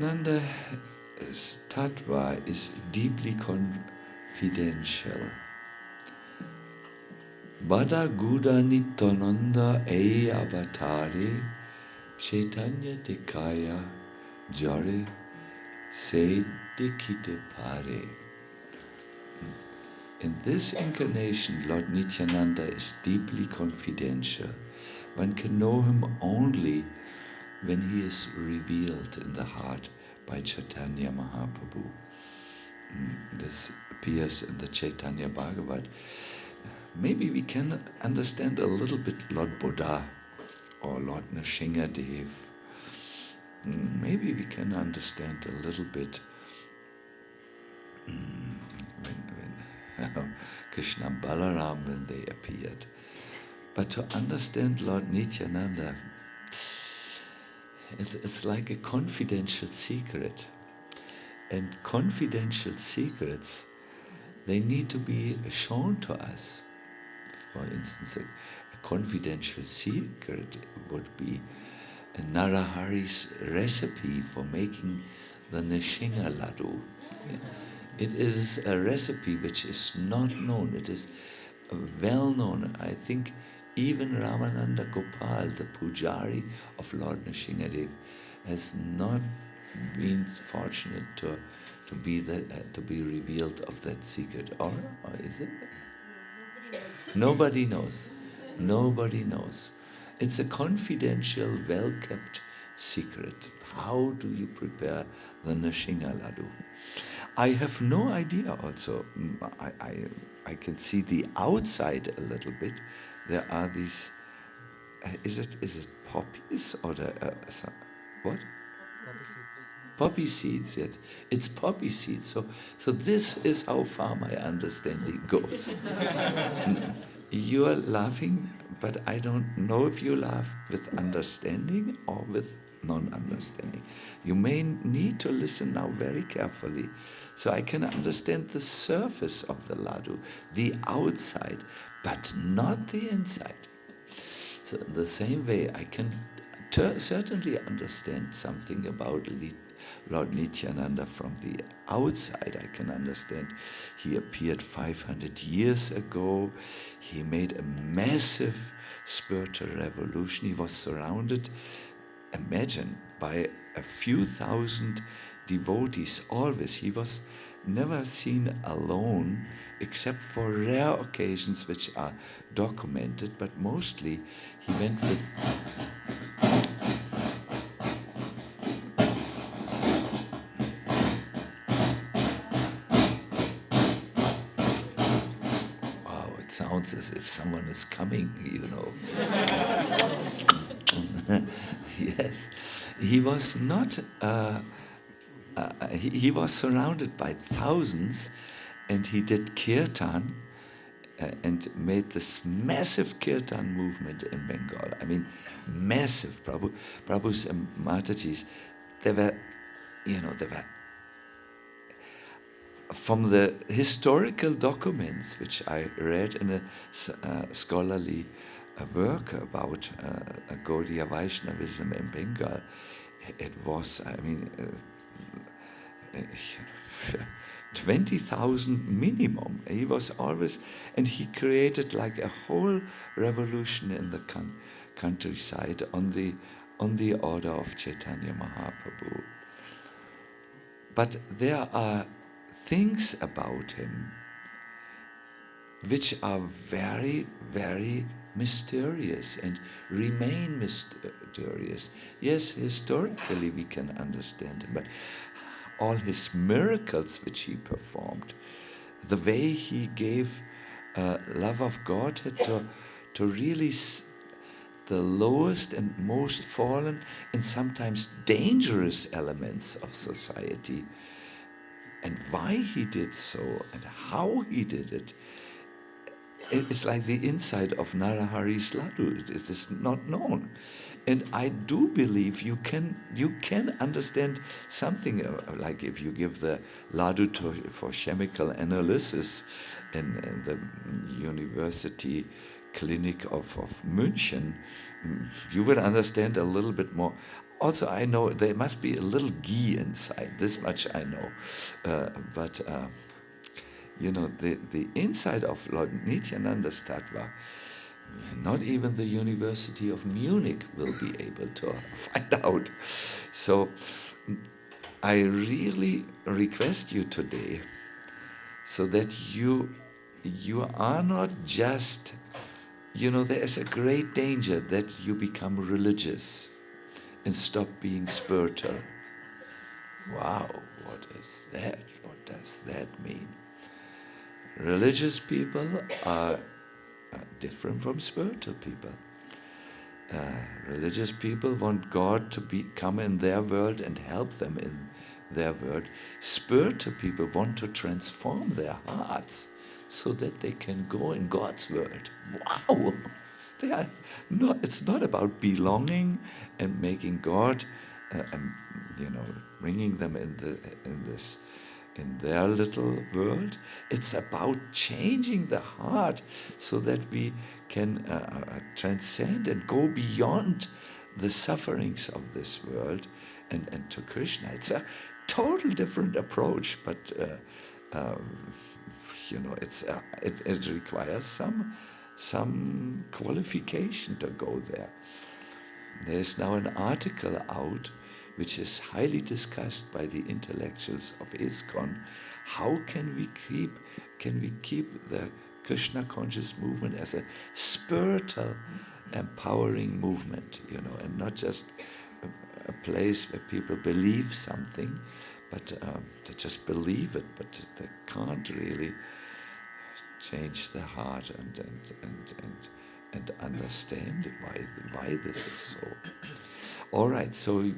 Nityananda's Tattva is deeply confidential. Bada Guda Nityananda E Avatare Chaitanya Dekaya Jare Se Dekite Pare. In this incarnation, Lord Nityananda is deeply confidential. One can know him only when he is revealed in the heart by Chaitanya Mahaprabhu. This appears in the Chaitanya Bhagavat. Maybe we can understand a little bit Lord Buddha or Lord Nrsimhadev. Maybe we can understand a little bit when Krishna and Balaram, when they appeared. But to understand Lord Nityananda, it's like a confidential secret. And confidential secrets, they need to be shown to us. For instance, a confidential secret would be Narahari's recipe for making the Nishinga Laddu. It is a recipe which is not known. It is well known. I think even Ramananda Gopal, the Pujari of Lord Nrsimhadev, has not been fortunate to be revealed of that secret. Or is it? Nobody knows. Nobody knows. It's a confidential, well-kept secret. How do you prepare the Nishinga Laddu? I have no idea also. I can see the outside a little bit. There are these, is it poppies or what? Poppy seeds, yes. It's poppy seeds. So this is how far my understanding goes. You are laughing, but I don't know if you laugh with understanding or with non-understanding. You may need to listen now very carefully, so I can understand the surface of the laddu, the outside, but not the inside. So in the same way, I can certainly understand something about Lord Nityananda from the outside. I can understand he appeared 500 years ago. He made a massive spiritual revolution. He was surrounded, imagine, by a few thousand devotees always. He was never seen alone except for rare occasions which are documented, but mostly he went with sounds as if someone is coming, you know. Yes, he was not. He was surrounded by thousands, and he did Kirtan, and made this massive Kirtan movement in Bengal. I mean, massive. Prabhu's and Mataji's, they were. From the historical documents which I read in a scholarly work about Gaudiya Vaishnavism in Bengal, it was, 20,000 minimum. He was always, and he created like a whole revolution in the countryside on the order of Chaitanya Mahaprabhu. But there are things about him which are very, very mysterious and remain mysterious. Yes, historically we can understand him, but all his miracles which he performed, the way he gave love of Godhead to really the lowest and most fallen and sometimes dangerous elements of society, and why he did so and how he did it. It's like the inside of Narahari's laddu. It is not known. And I do believe you can understand something, like if you give the laddu for chemical analysis in the University Clinic of München, you will understand a little bit more. Also, I know there must be a little ghee inside. This much I know. But the inside of Lord Nityananda's Tattva, not even the University of Munich will be able to find out. So I really request you today, so that you are not just, there is a great danger that you become religious and stop being spiritual. Wow, what is that? What does that mean? Religious people are different from spiritual people. Religious people want God to come in their world and help them in their world. Spiritual people want to transform their hearts so that they can go in God's world. Wow! They are not. It's not about belonging and making God, bringing them in their little world. It's about changing the heart so that we can transcend and go beyond the sufferings of this world and to Krishna. It's a total different approach, but it requires some qualification to go there. There's now an article out which is highly discussed by the intellectuals of ISKCON. How can we keep the Krishna conscious movement as a spiritual, empowering movement, and not just a place where people believe something, but they just believe it, but they can't really change their heart and understand why this is so. All right, so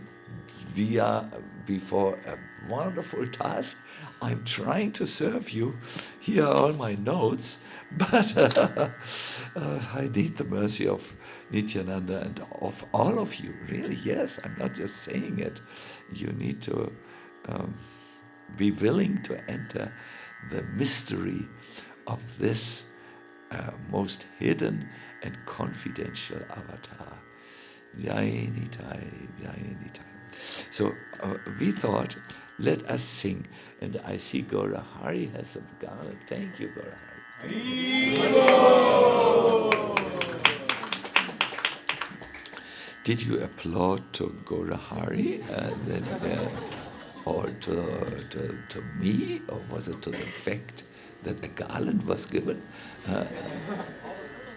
we are before a wonderful task. I'm trying to serve you. Here are all my notes, but I need the mercy of Nityananda and of all of you. Really, yes, I'm not just saying it. You need to be willing to enter the mystery of this most hidden and confidential avatar. Jai Nitai, Jai Nitai. So we thought, let us sing. And I see Gaura Hari has a garland. Thank you, Gaura Hari. Did you applaud to Gaura Hari? Or to me? Or was it to the fact that a garland was given?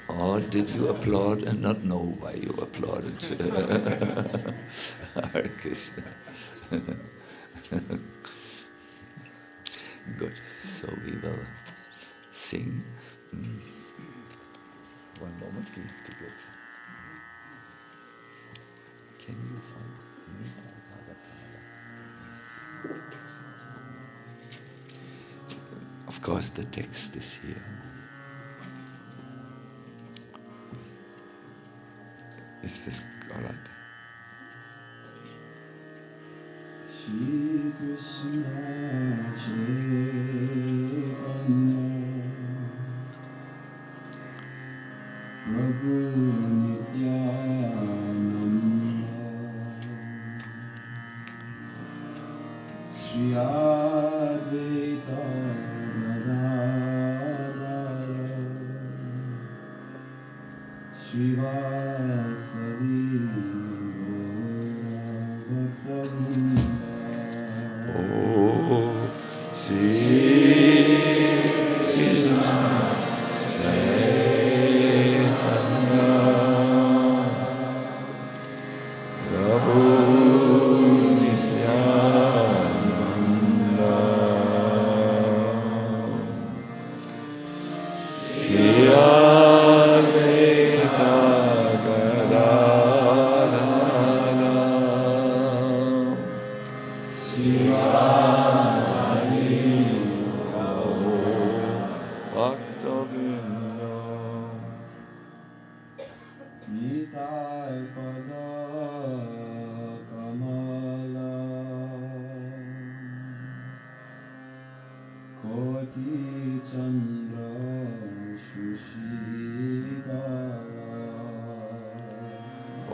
Or did you applaud and not know why you applauded? Hare Krishna. Good. So we will sing. One moment, we have to go. Can you find Of course, the text is here. Is this all right? Shri Krishna Chaitanya Prabhu Nityananda Shri Advaita Gadadhara Shri Vyasa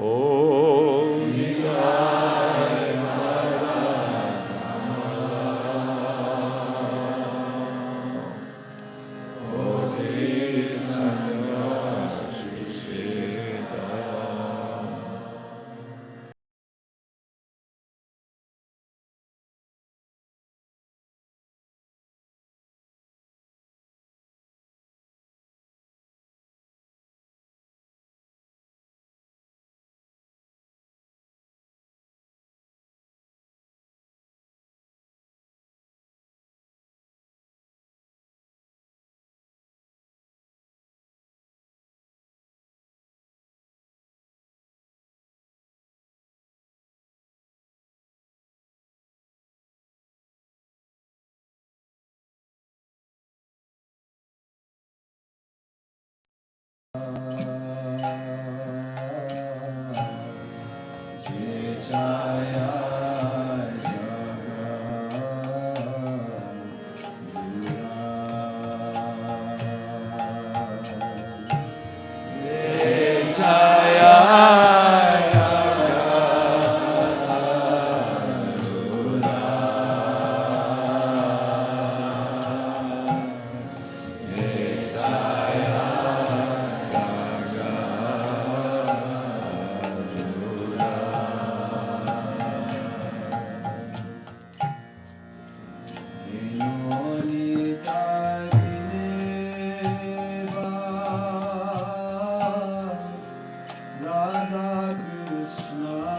Oh, Nityananda. Radha Krishna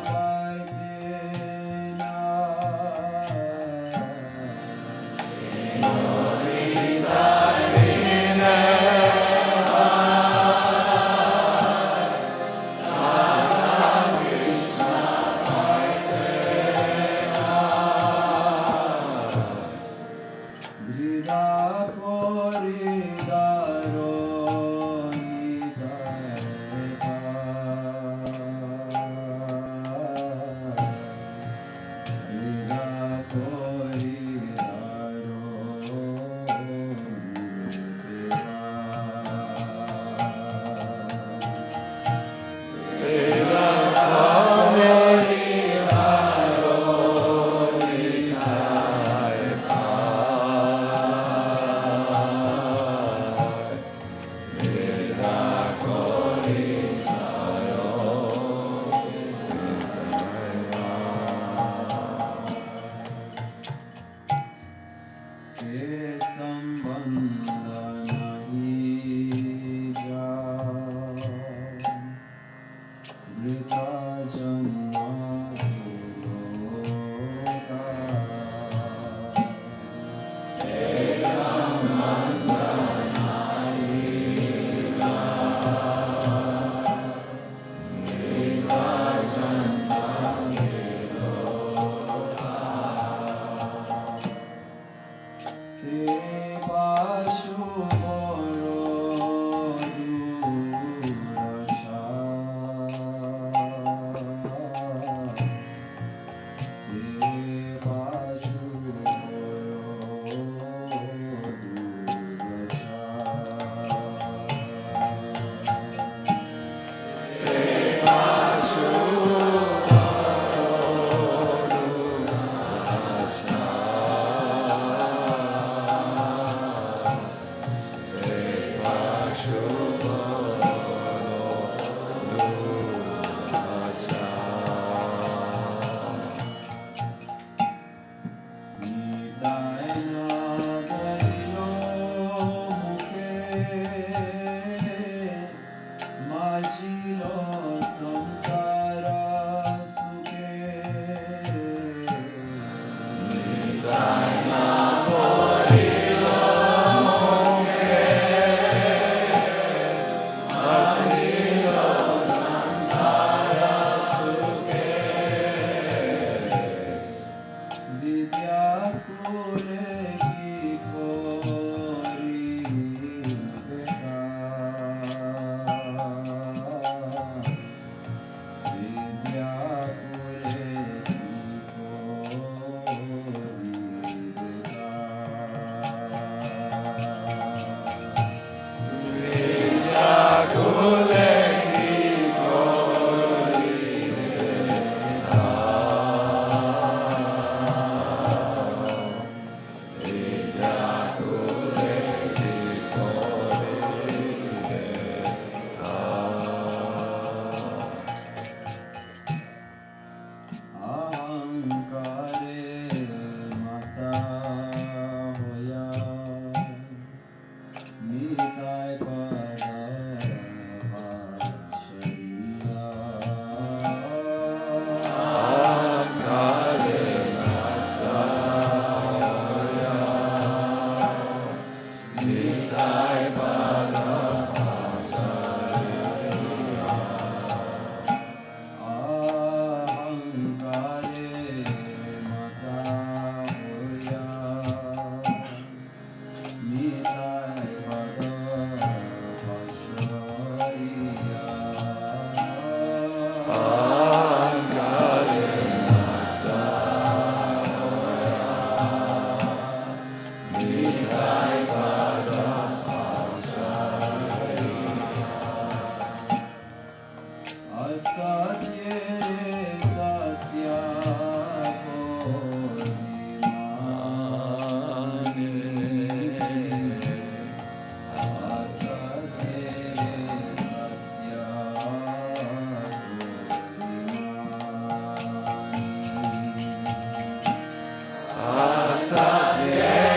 Asatye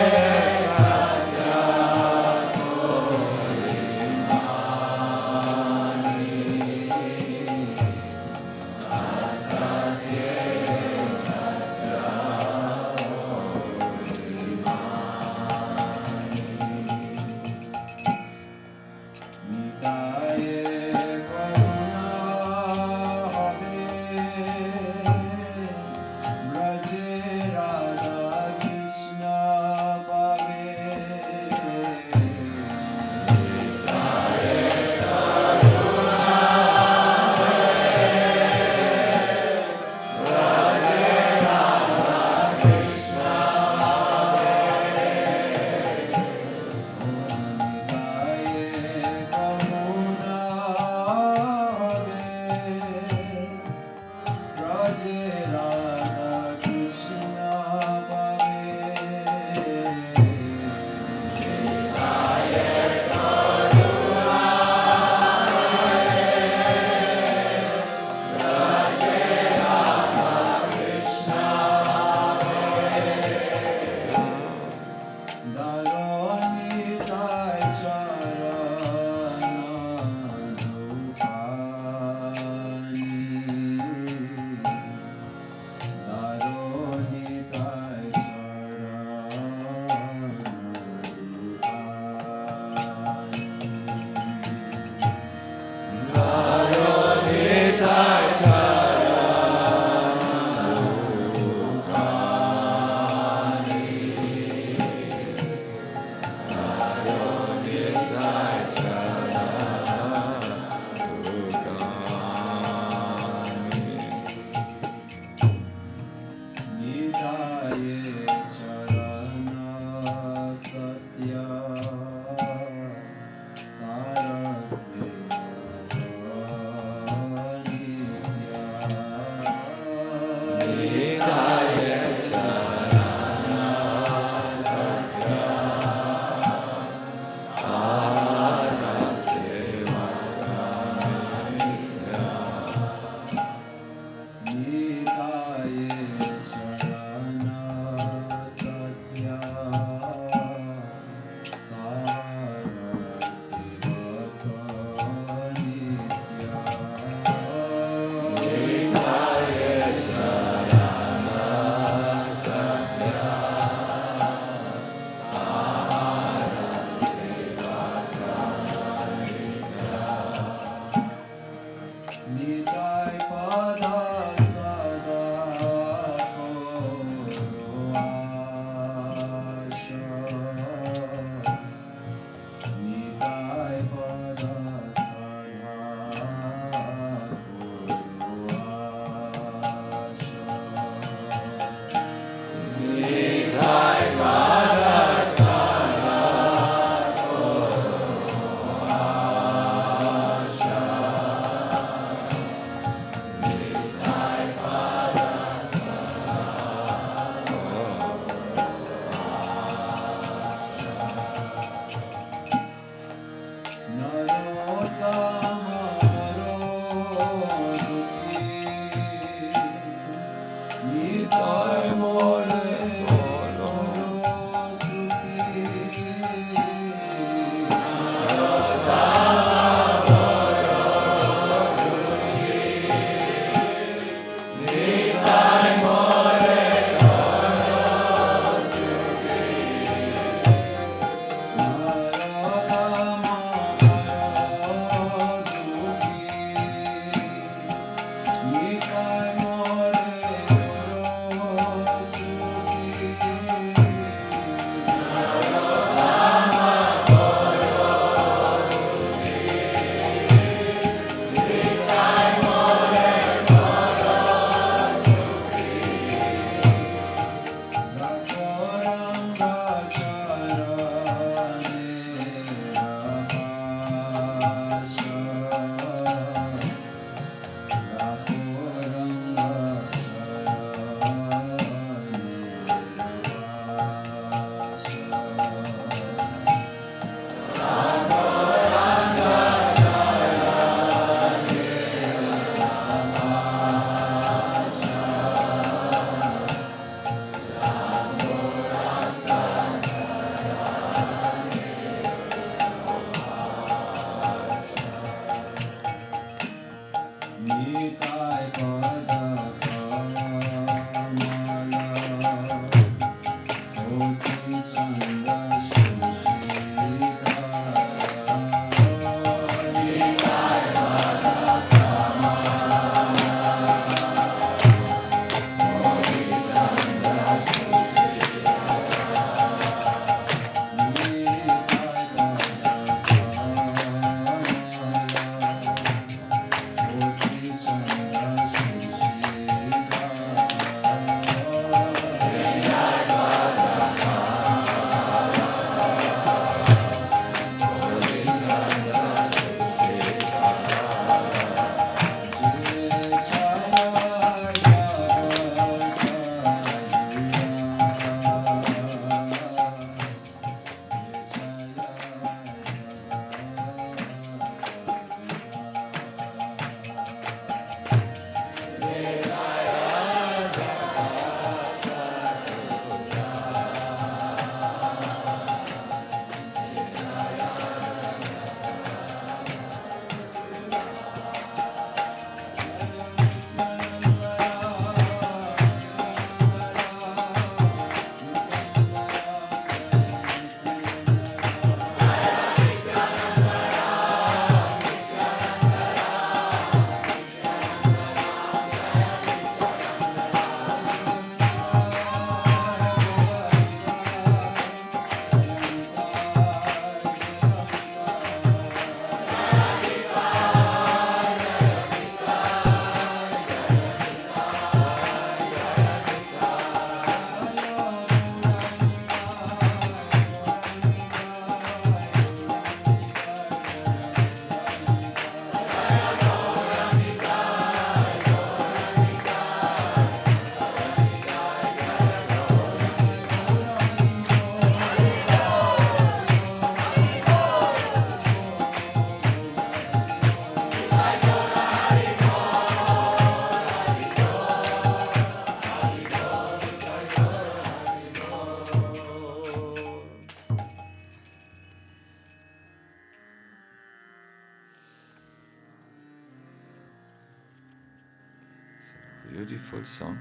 beautiful song.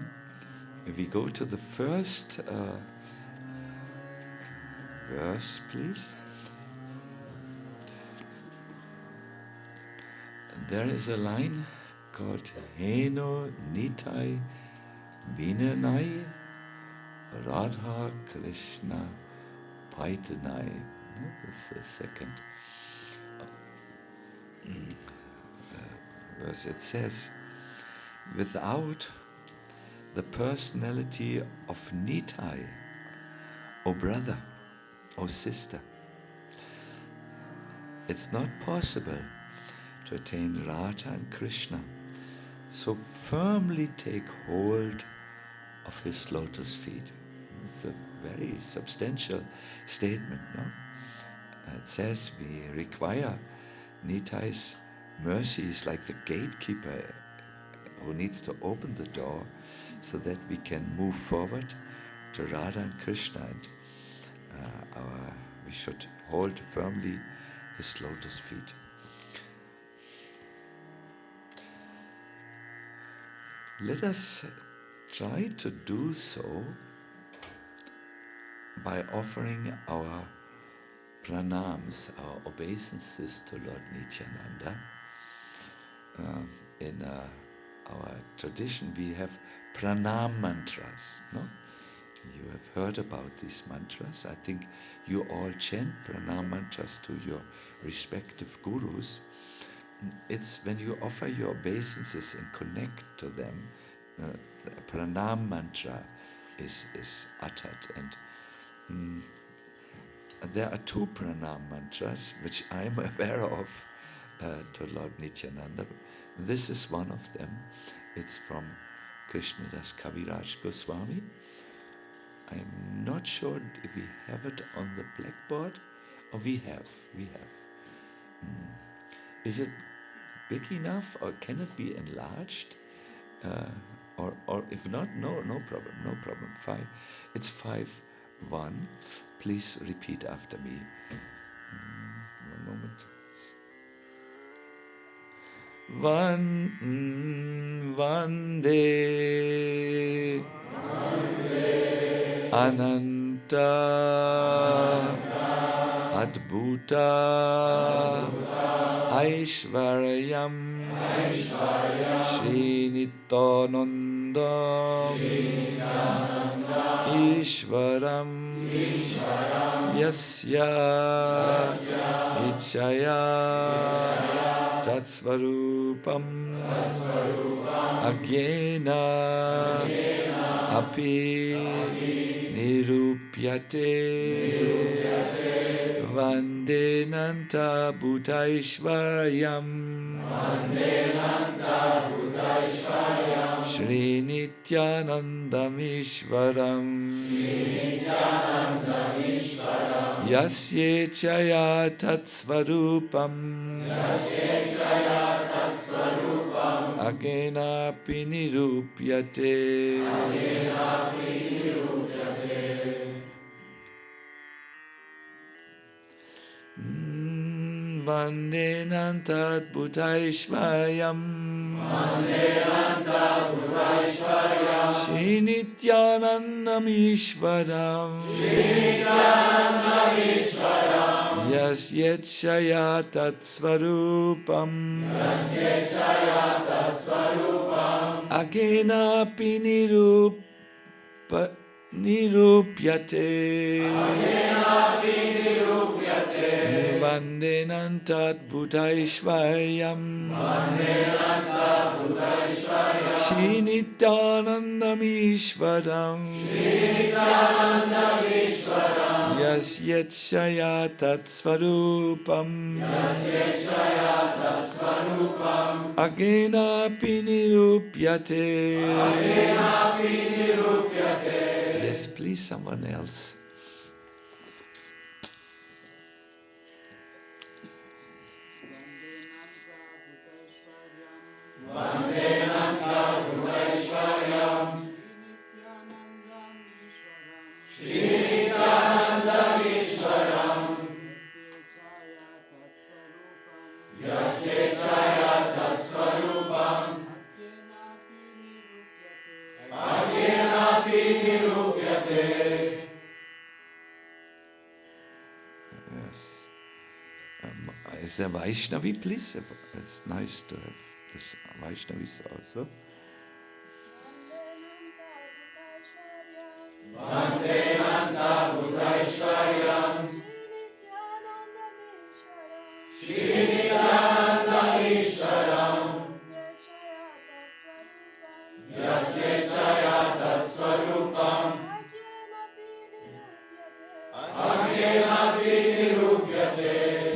If we go to the first verse, please. There is a line called Heno Nitai Vinanai Radha Krishna Paitanai. That's the second verse. It says, without the personality of Nitai, O brother, O sister, it's not possible to attain Radha and Krishna. So firmly take hold of his lotus feet. It's a very substantial statement, no? It says we require Nitai's mercies like the gatekeeper who needs to open the door so that we can move forward to Radha and Krishna. And we should hold firmly his lotus feet. Let us try to do so by offering our pranams, our obeisances to Lord Nityananda. In our tradition we have pranam mantras, no? You have heard about these mantras. I think you all chant pranam mantras to your respective gurus. It's when you offer your obeisances and connect to them, the pranam mantra is uttered. And there are two pranam mantras which I am aware of to Lord Nityananda. This is one of them. It's from Krishnadas Kaviraj Goswami. I'm not sure if we have it on the blackboard. Oh, we have. Is it big enough, or can it be enlarged? Or if not, no problem. It's 5-1. Please repeat after me. One moment. Vande Ananta Adbhuta Aishvaryam Shri Nityananda Ishvaram Yasya Ichaya Tatsvarupam Agyena Api Nirupyate Vande Nanta Bhutaishvaryam Shri Nityanandam Ishvaram Yasye Chaya Tatsvarupam Agena Pinirupyate Vande Nanta Bhutaishvaryam Shri Nityanandam Ishvaram Yasya Chaya Tatsvarupam Agena Pinirupyate Vande Nantat Bhutaishvaryam Shri Nityanandam Ishvaram Yasya Chaya Tatsvarupam Agena Pinirupyate. Yes, please, someone else. Yes. Is there Vaishnavi, please? It's nice to have this Vaishnavis also.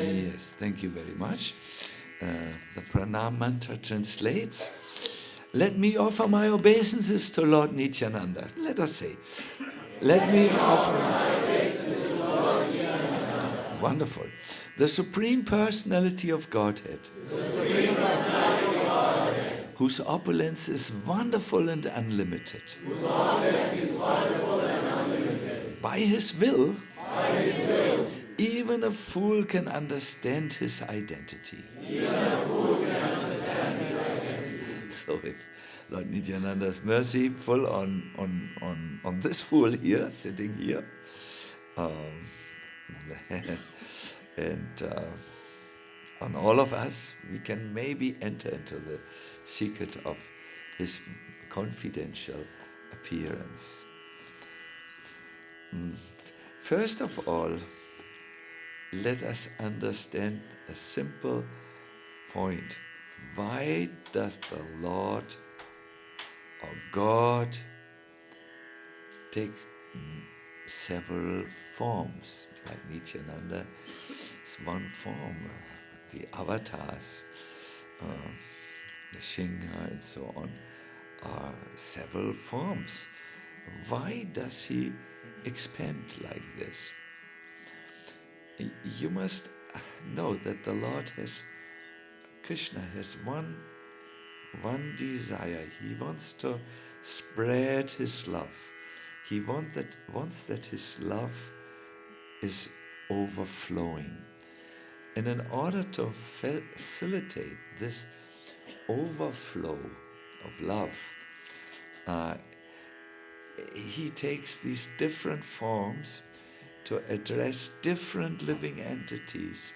Yes, thank you very much. The Pranama mantra translates, let me offer my obeisances to Lord Nityananda. Let us say, let me offer my obeisances to Lord Nityananda. Wonderful. The Supreme Personality of Godhead. Whose opulence is wonderful and unlimited. By His will, even a fool can understand his identity. So if Lord Nityananda is merciful on this fool here, sitting here, and on all of us, we can maybe enter into the secret of His confidential appearance. First of all, let us understand a simple point. Why does the Lord or God take several forms? Like Nityananda is one form, the avatars, the Singha and so on, are several forms. Why does He expand like this? You must know that the Lord Krishna has one desire. He wants to spread His love. He wants that His love is overflowing. And in order to facilitate this overflow of love, He takes these different forms to address different living entities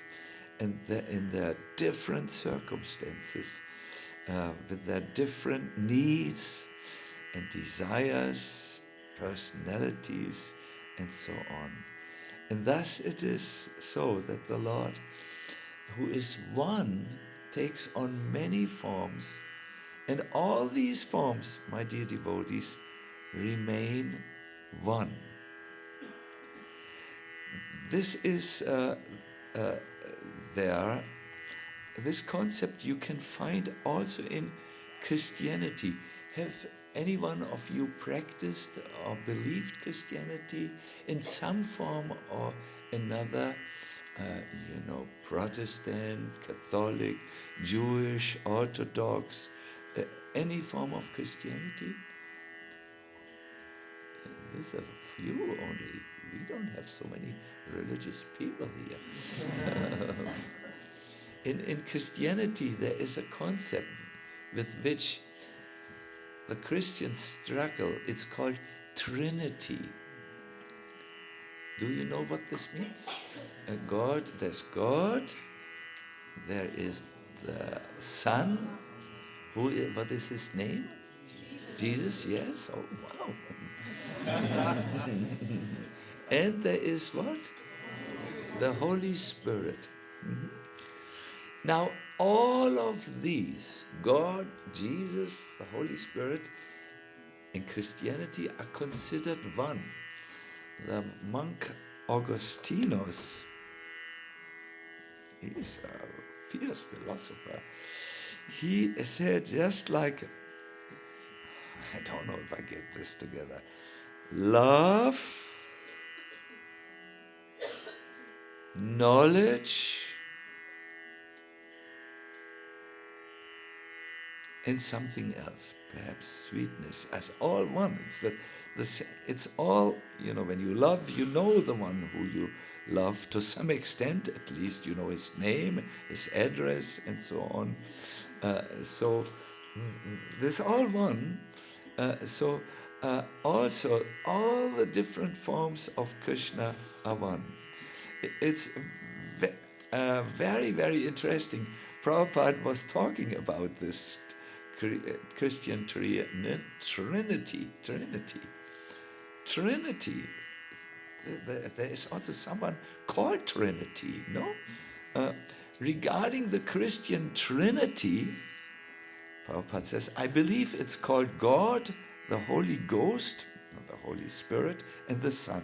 and in their different circumstances, with their different needs and desires, personalities, and so on. And thus it is so that the Lord, who is one, takes on many forms, and all these forms, my dear devotees, remain one. This is this concept you can find also in Christianity. Have any one of you practiced or believed Christianity in some form or another? Protestant, Catholic, Jewish, Orthodox, any form of Christianity? There's a few only. We don't have so many religious people here. In Christianity, there is a concept with which the Christians struggle. It's called Trinity. Do you know what this means? There's God, there is the Son. What is His name? Jesus, yes? Oh, wow. And there is what? The Holy Spirit. Now, all of these, God, Jesus, the Holy Spirit, in Christianity are considered one. The monk Augustinus, he's a fierce philosopher. He said, just like, I don't know if I get this together, love, knowledge, and something else, perhaps sweetness, as all one. It's all, when you love, you know the one who you love to some extent, at least you know his name, his address, and so on. So there's all one. also all the different forms of Krishna are one. It's very, very interesting. Prabhupada was talking about this Christian Trinity. There is also someone called Trinity, no? Regarding the Christian Trinity, Prabhupada says, I believe it's called God, the Holy Ghost, the Holy Spirit, and the Son.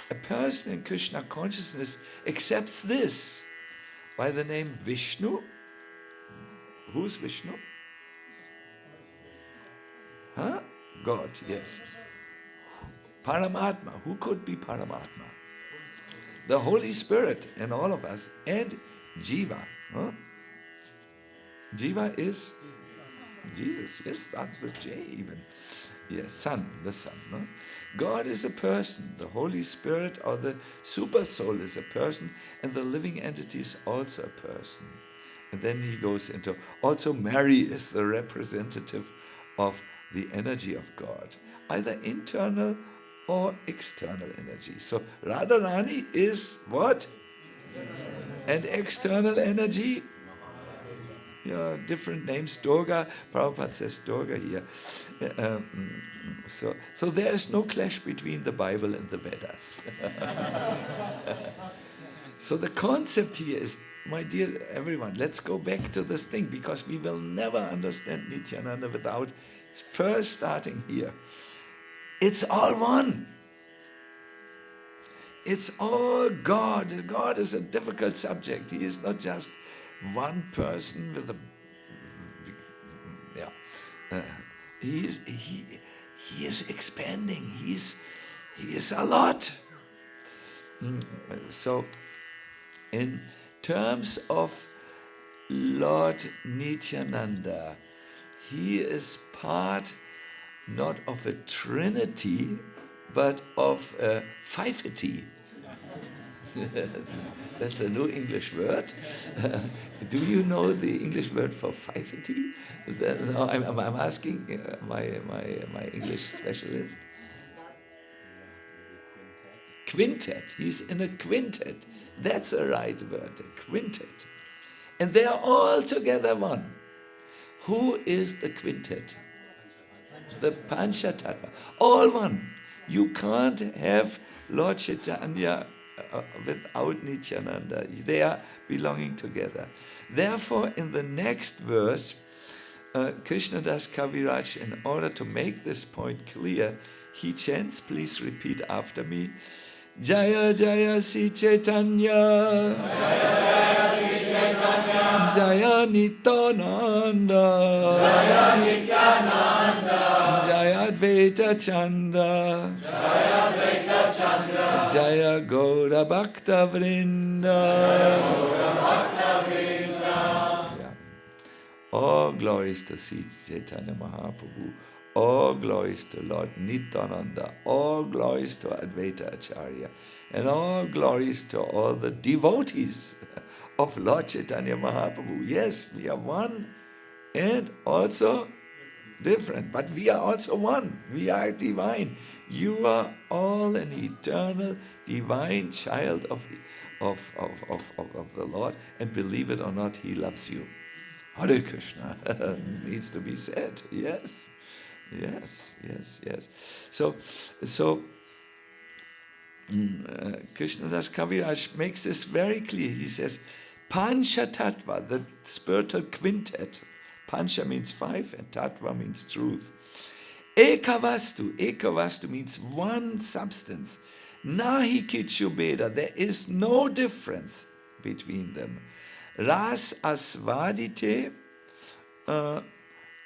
A person in Krishna consciousness accepts this by the name Vishnu. Who's Vishnu? Huh? God, yes. Paramatma. Who could be Paramatma? The Holy Spirit in all of us. And Jiva. Huh? Jiva is Jesus. Yes, starts with J even. Yes, Son, the Son. No? God is a person. The Holy Spirit or the Super Soul is a person. And the living entity is also a person. And then he goes into, also Mary is the representative of the energy of God. Either internal or external energy. So Radharani is what? And external energy? Yeah, different names. Durga, Prabhupada says Durga here. So there is no clash between the Bible and the Vedas. So the concept here is, my dear everyone, let's go back to this thing, because we will never understand Nityananda without first starting here. It's all one. It's all God. God is a difficult subject. He is not just one person with a, he is expanding. He is a lot. So, in terms of Lord Nityananda, he is part not of a trinity, but of a fiveity. That's a new English word. Do you know the English word for fiveity? No, I'm asking my English specialist. Quintet. He's in a quintet. That's a right word, a quintet. And they are all together one. Who is the quintet? The Panchatattva. All one. You can't have Lord Chaitanya without Nityananda. They are belonging together. Therefore, in the next verse, Krishnadas Kaviraj, in order to make this point clear, he chants, please repeat after me, Jaya Jaya Si Chaitanya, Jaya Jaya Si Chaitanya, Jaya Nityananda, Jaya Nityananda, Jaya Advaita Chandra, Jaya Advaita Chandra, Jaya Gaura Bhakta Vrinda, Jaya Gaura Bhakta Vrinda. Yeah. All glories to Sri Chaitanya Mahaprabhu. All glories to Lord Nityananda, all glories to Advaita Acharya, and all glories to all the devotees of Lord Chaitanya Mahaprabhu. Yes, we are one and also different, but we are also one. We are divine. You are all an eternal, divine child of the Lord, and believe it or not, He loves you. Hare Krishna needs to be said. Yes. So Krishnadas Kaviraj makes this very clear. He says, Panchatattva, the spiritual quintet. Pancha means five and Tattva means truth. Ekavastu means one substance. Nahi kichu beda, there is no difference between them. Ras asvadite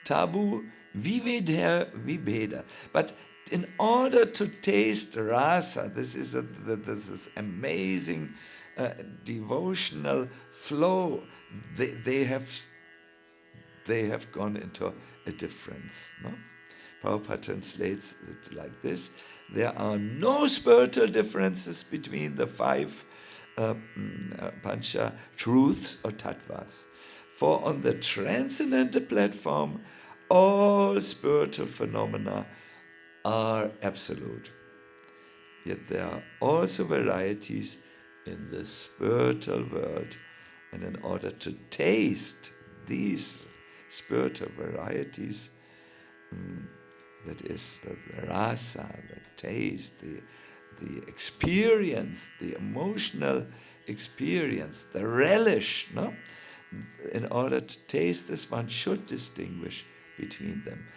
tabu viveda. But in order to taste rasa, this is amazing devotional flow. They have gone into a difference. No? Prabhupada translates it like this: there are no spiritual differences between the five pancha truths or tattvas. For on the transcendental platform, all spiritual phenomena are absolute. Yet there are also varieties in the spiritual world, and in order to taste these spiritual varieties, that is the rasa, the taste, the experience, the emotional experience, the relish, no? In order to taste this, one should distinguish between them.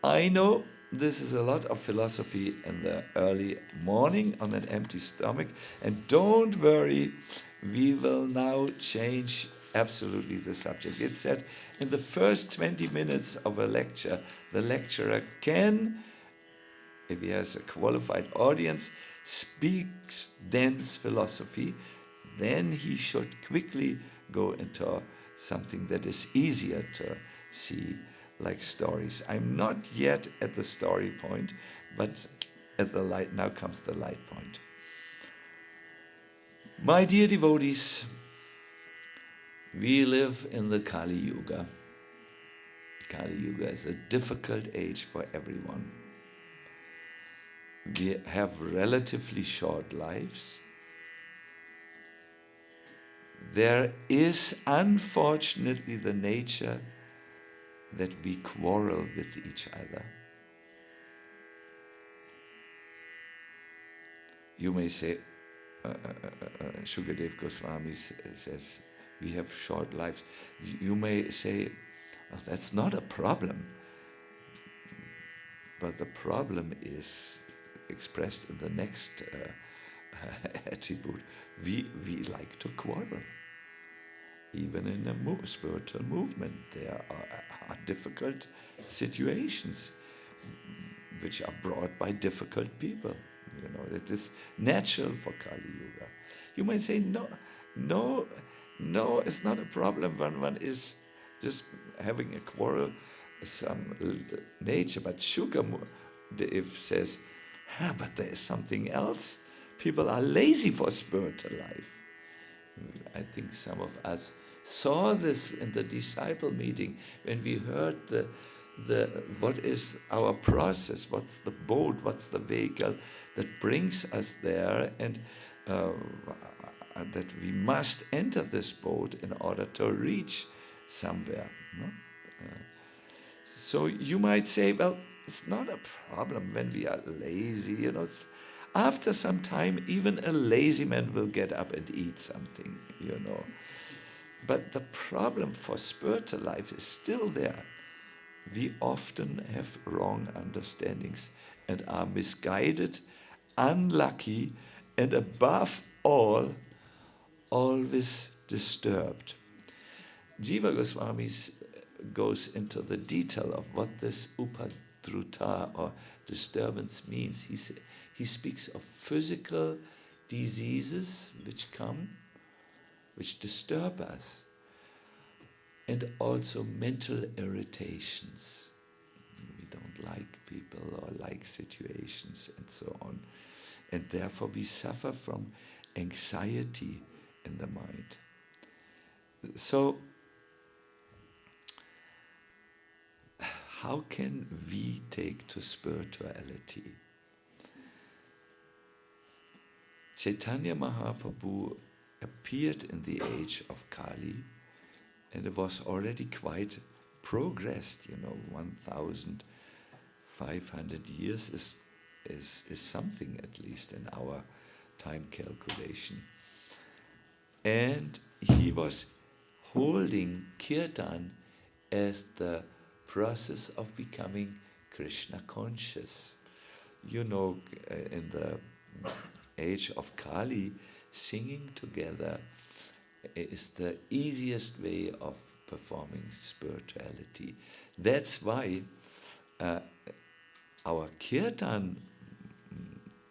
I know this is a lot of philosophy in the early morning on an empty stomach, and don't worry, we will now change absolutely the subject. It's said in the first 20 minutes of a lecture, the lecturer can, if he has a qualified audience, speaks dense philosophy, then he should quickly go into something that is easier to see, like stories. I'm not yet at the story point, but at the light, now comes the light point. My dear devotees, we live in the Kali Yuga. Kali Yuga is a difficult age for everyone. We have relatively short lives. There is unfortunately the nature that we quarrel with each other. You may say, Shukadev Goswami says, we have short lives. You may say, well, that's not a problem. But the problem is expressed in the next attribute. We like to quarrel. Even in a spiritual movement, there are difficult situations which are brought by difficult people. You know, it is natural for Kali Yuga. You might say, no, it's not a problem when one is just having a quarrel, some nature. But Shukadev says, but there is something else. People are lazy for spiritual life. I think some of us saw this in the disciple meeting when we heard what is our process, what's the boat, what's the vehicle that brings us there, and that we must enter this boat in order to reach somewhere. No? So you might say, well, it's not a problem when we are lazy. You know, after some time, even a lazy man will get up and eat something, you know. But the problem for spiritual life is still there. We often have wrong understandings and are misguided, unlucky, and above all, always disturbed. Jiva Goswami goes into the detail of what this upadruta or disturbance means. He speaks of physical diseases which come, which disturb us, and also mental irritations. We don't like people or like situations and so on. And therefore we suffer from anxiety in the mind. So, how can we take to spirituality? Chaitanya Mahaprabhu appeared in the age of Kali, and it was already quite progressed. 1,500 years is something, at least in our time calculation. And he was holding Kirtan as the process of becoming Krishna conscious. In the age of Kali, singing together is the easiest way of performing spirituality. That's why our Kirtan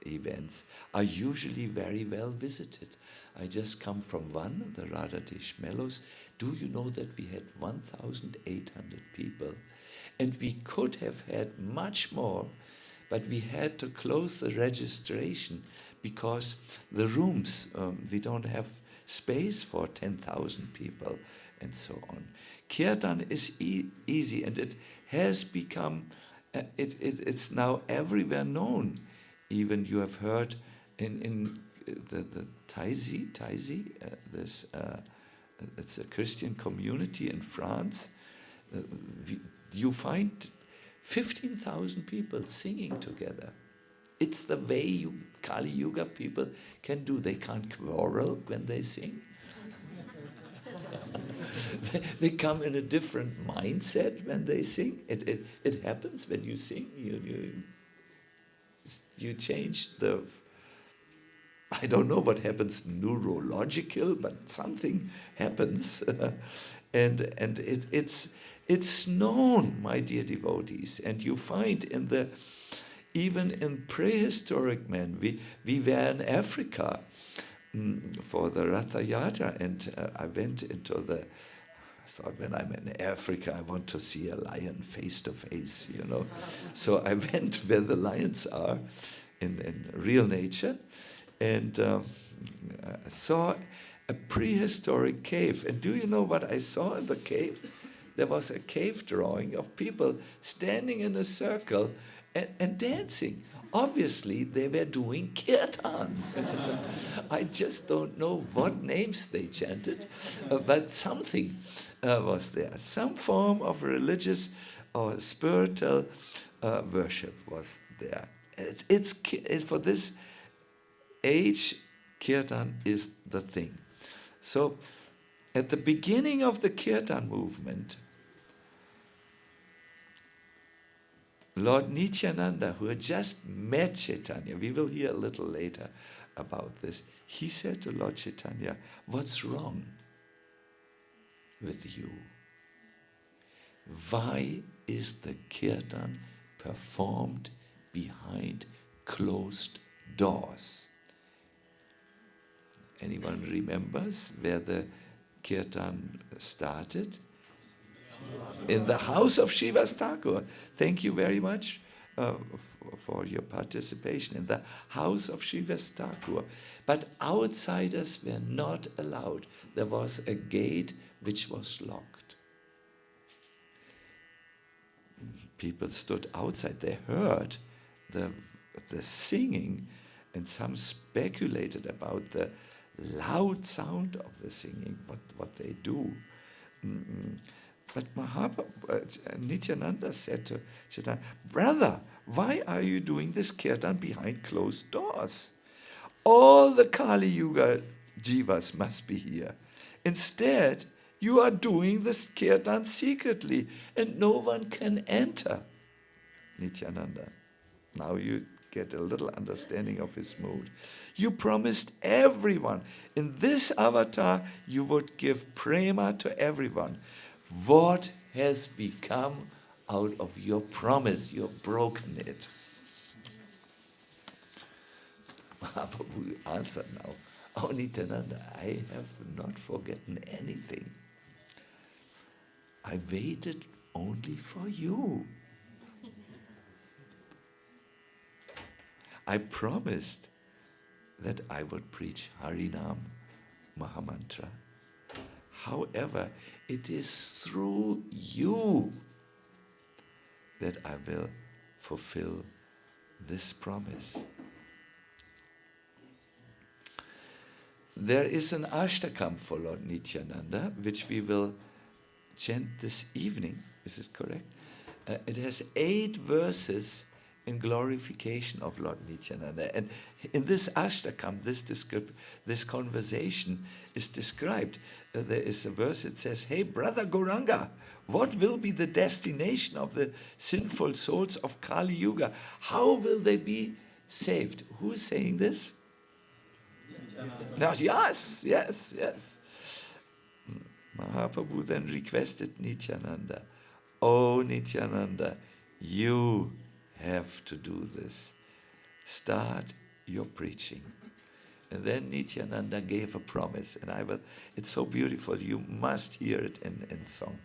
events are usually very well visited. I just come from one, the Radha Mellows. Do you know that we had 1,800 people? And we could have had much more, but we had to close the registration because the rooms, we don't have space for 10,000 people and so on. Kirtan is easy, and it has become It's now everywhere known. Even you have heard in the Taizi, it's a Christian community in France. You find 15,000 people singing together. It's the way Kali Yuga people can do. They can't quarrel when they sing. They come in a different mindset when they sing. It happens when you sing. You change the, I don't know what happens neurological, but something happens. and it's known, my dear devotees. And you find even in prehistoric men, we were in Africa for the Ratha Yatra, and I went into I thought, when I'm in Africa, I want to see a lion face to face, So I went where the lions are in real nature, and saw a prehistoric cave. And do you know what I saw in the cave? There was a cave drawing of people standing in a circle and dancing. Obviously, they were doing Kirtan. I just don't know what names they chanted, but something was there. Some form of religious or spiritual worship was there. It's for this age, Kirtan is the thing. So, at the beginning of the Kirtan movement, Lord Nityananda, who had just met Chaitanya, we will hear a little later about this, he said to Lord Chaitanya, "What's wrong with you? Why is the Kirtan performed behind closed doors?" Anyone remembers where the Kirtan started? In the house of Shiva's Thakur. Thank you very much for your participation. In the house of Shiva's Thakur. But outsiders were not allowed. There was a gate which was locked. People stood outside. They heard the singing, and some speculated about the loud sound of the singing, what they do. But Nityananda said to Chaitanya, "Brother, why are you doing this Kirtan behind closed doors? All the Kali Yuga jivas must be here. Instead, you are doing this Kirtan secretly, and no one can enter." Nityananda, now you get a little understanding of his mood. "You promised everyone, in this avatar you would give prema to everyone. What has become out of your promise? You've broken it." Mahaprabhu answered now, "Oh Nityananda, I have not forgotten anything. I waited only for you. I promised that I would preach Harinam Mahamantra. However, it is through you that I will fulfill this promise." There is an ashtakam for Lord Nityananda, which we will chant this evening. Is it correct? It has 8 verses in glorification of Lord Nityananda. And in this ashtakam, this conversation is described. There is a verse that says, "Hey, brother Gauranga, what will be the destination of the sinful souls of Kali Yuga? How will they be saved?" Who is saying this? Now, yes. Mahaprabhu then requested Nityananda, "Oh Nityananda, you have to do this. Start your preaching." And then Nityananda gave a promise, and it's so beautiful, you must hear it in song.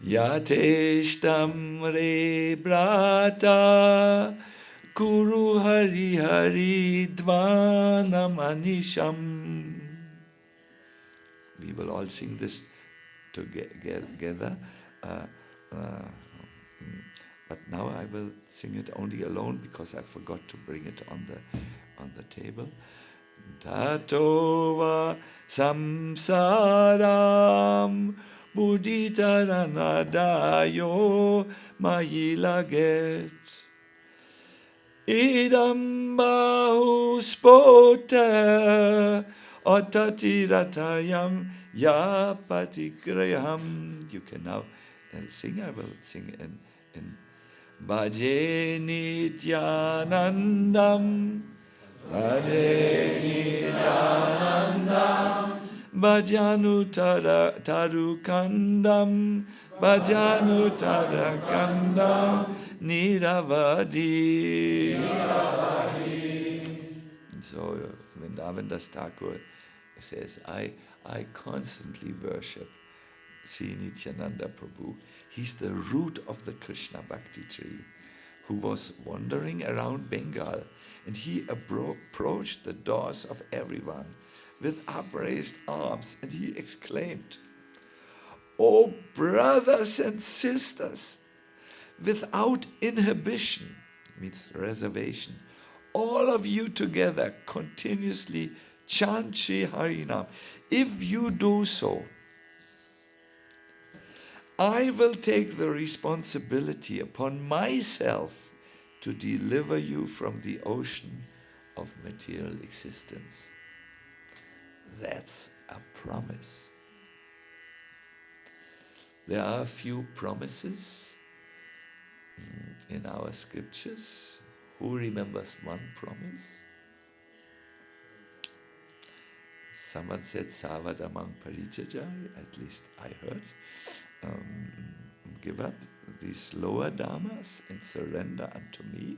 Yateshtam re brata Kuru hari hari dvanam anisham. We will all sing this together. But now I will sing it only alone because I forgot to bring it on the table. Tatova samsaram buddhitaranadayo mayilaget idam bahu spota atatiratayam yapatigraham. You can now sing. I will sing in Bhaje Nityanandam, Bhaje Nityanandam, Bhajanu Tarukandam, Bhajanu Tarakandam, Niravadi. So Vrindavan Thakur says, I constantly worship Sri Nityananda Prabhu. He's the root of the Krishna Bhakti tree, who was wandering around Bengal, and he approached the doors of everyone with upraised arms, and he exclaimed, "Oh brothers and sisters, without inhibition," means reservation, "all of you together continuously chant Shri Harinam. If you do so, I will take the responsibility upon myself to deliver you from the ocean of material existence." That's a promise. There are a few promises in our scriptures. Who remembers one promise? Someone said Savadamang Parijajai, at least I heard. Give up these lower dharmas and surrender unto me.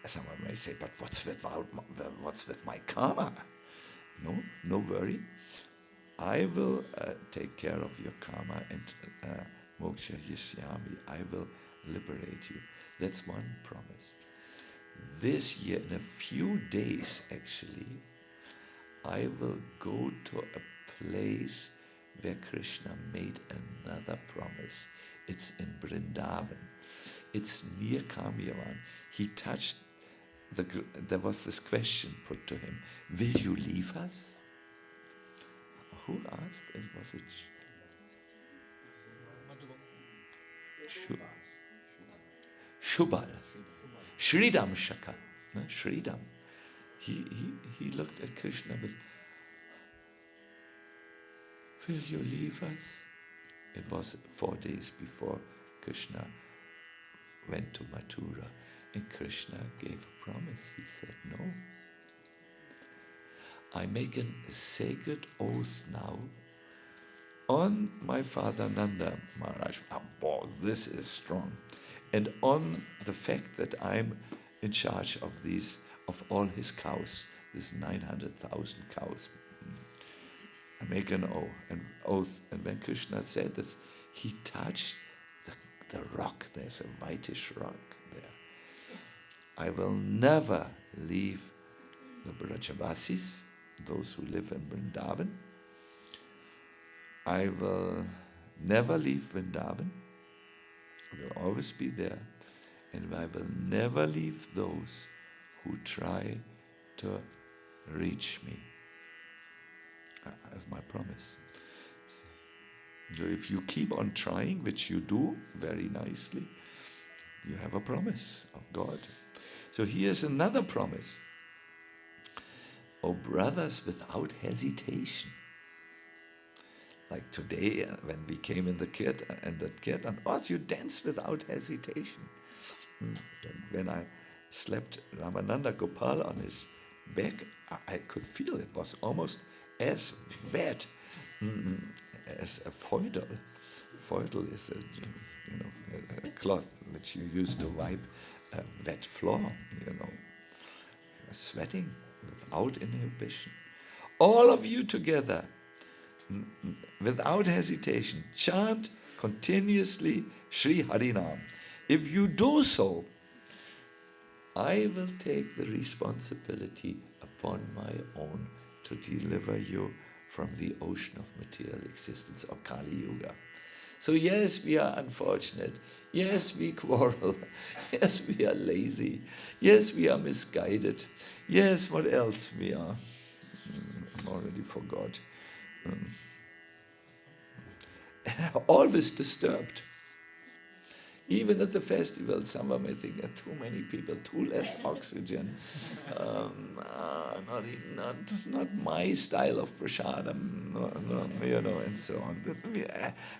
Someone may say, but what's with my karma? No worry. I will take care of your karma and moksha yishyami. I will liberate you. That's one promise. This year, in a few days actually, I will go to a place where Krishna made another promise. It's in Vrindavan. It's near Kamyavan. He touched there was this question put to him, will you leave us? Who asked? Was it Shubal? Shridam Shaka. No? Shridam. He looked at Krishna with, will you leave us? It was 4 days before Krishna went to Mathura, and Krishna gave a promise. He said, no. I make a sacred oath now on my father Nanda Maharaj. Oh, this is strong. And on the fact that I'm in charge of all his cows, this 900,000 cows. I make an oath. And when Krishna said this, he touched the rock. There's a whitish rock there. I will never leave the Brajavasis, those who live in Vrindavan. I will never leave Vrindavan. I will always be there. And I will never leave those who try to reach me. As my promise. So if you keep on trying, which you do very nicely, you have a promise of God. So here's another promise. Oh brothers, without hesitation. Like today, when we came in the Kirtan, oh, you dance without hesitation. When I slapped Ramananda Gopal on his back, I could feel it was almost as wet as a feudal. Feudal is a cloth which you use to wipe a wet floor. Sweating without inhibition. All of you together, without hesitation, chant continuously Sri Harinam. If you do so, I will take the responsibility upon my own to deliver you from the ocean of material existence, or Kali Yuga. So yes, we are unfortunate. Yes, we quarrel. Yes, we are lazy. Yes, we are misguided. Yes, what else we are? I already forgot. Always disturbed. Even at the festival, some may think too many people, too less oxygen, not my style of prasadam, and so on. But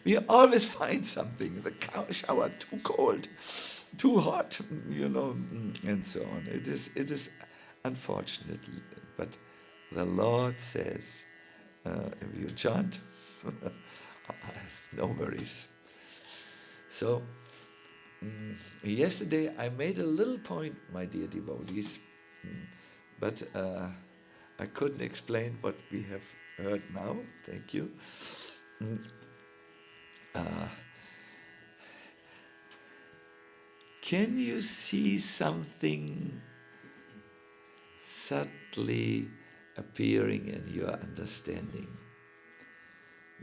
we always find something. The shower too cold, too hot, and so on. It is unfortunate, but the Lord says, if you chant, no worries. So. Yesterday I made a little point, my dear devotees, but I couldn't explain what we have heard now. Thank you. Can you see something subtly appearing in your understanding?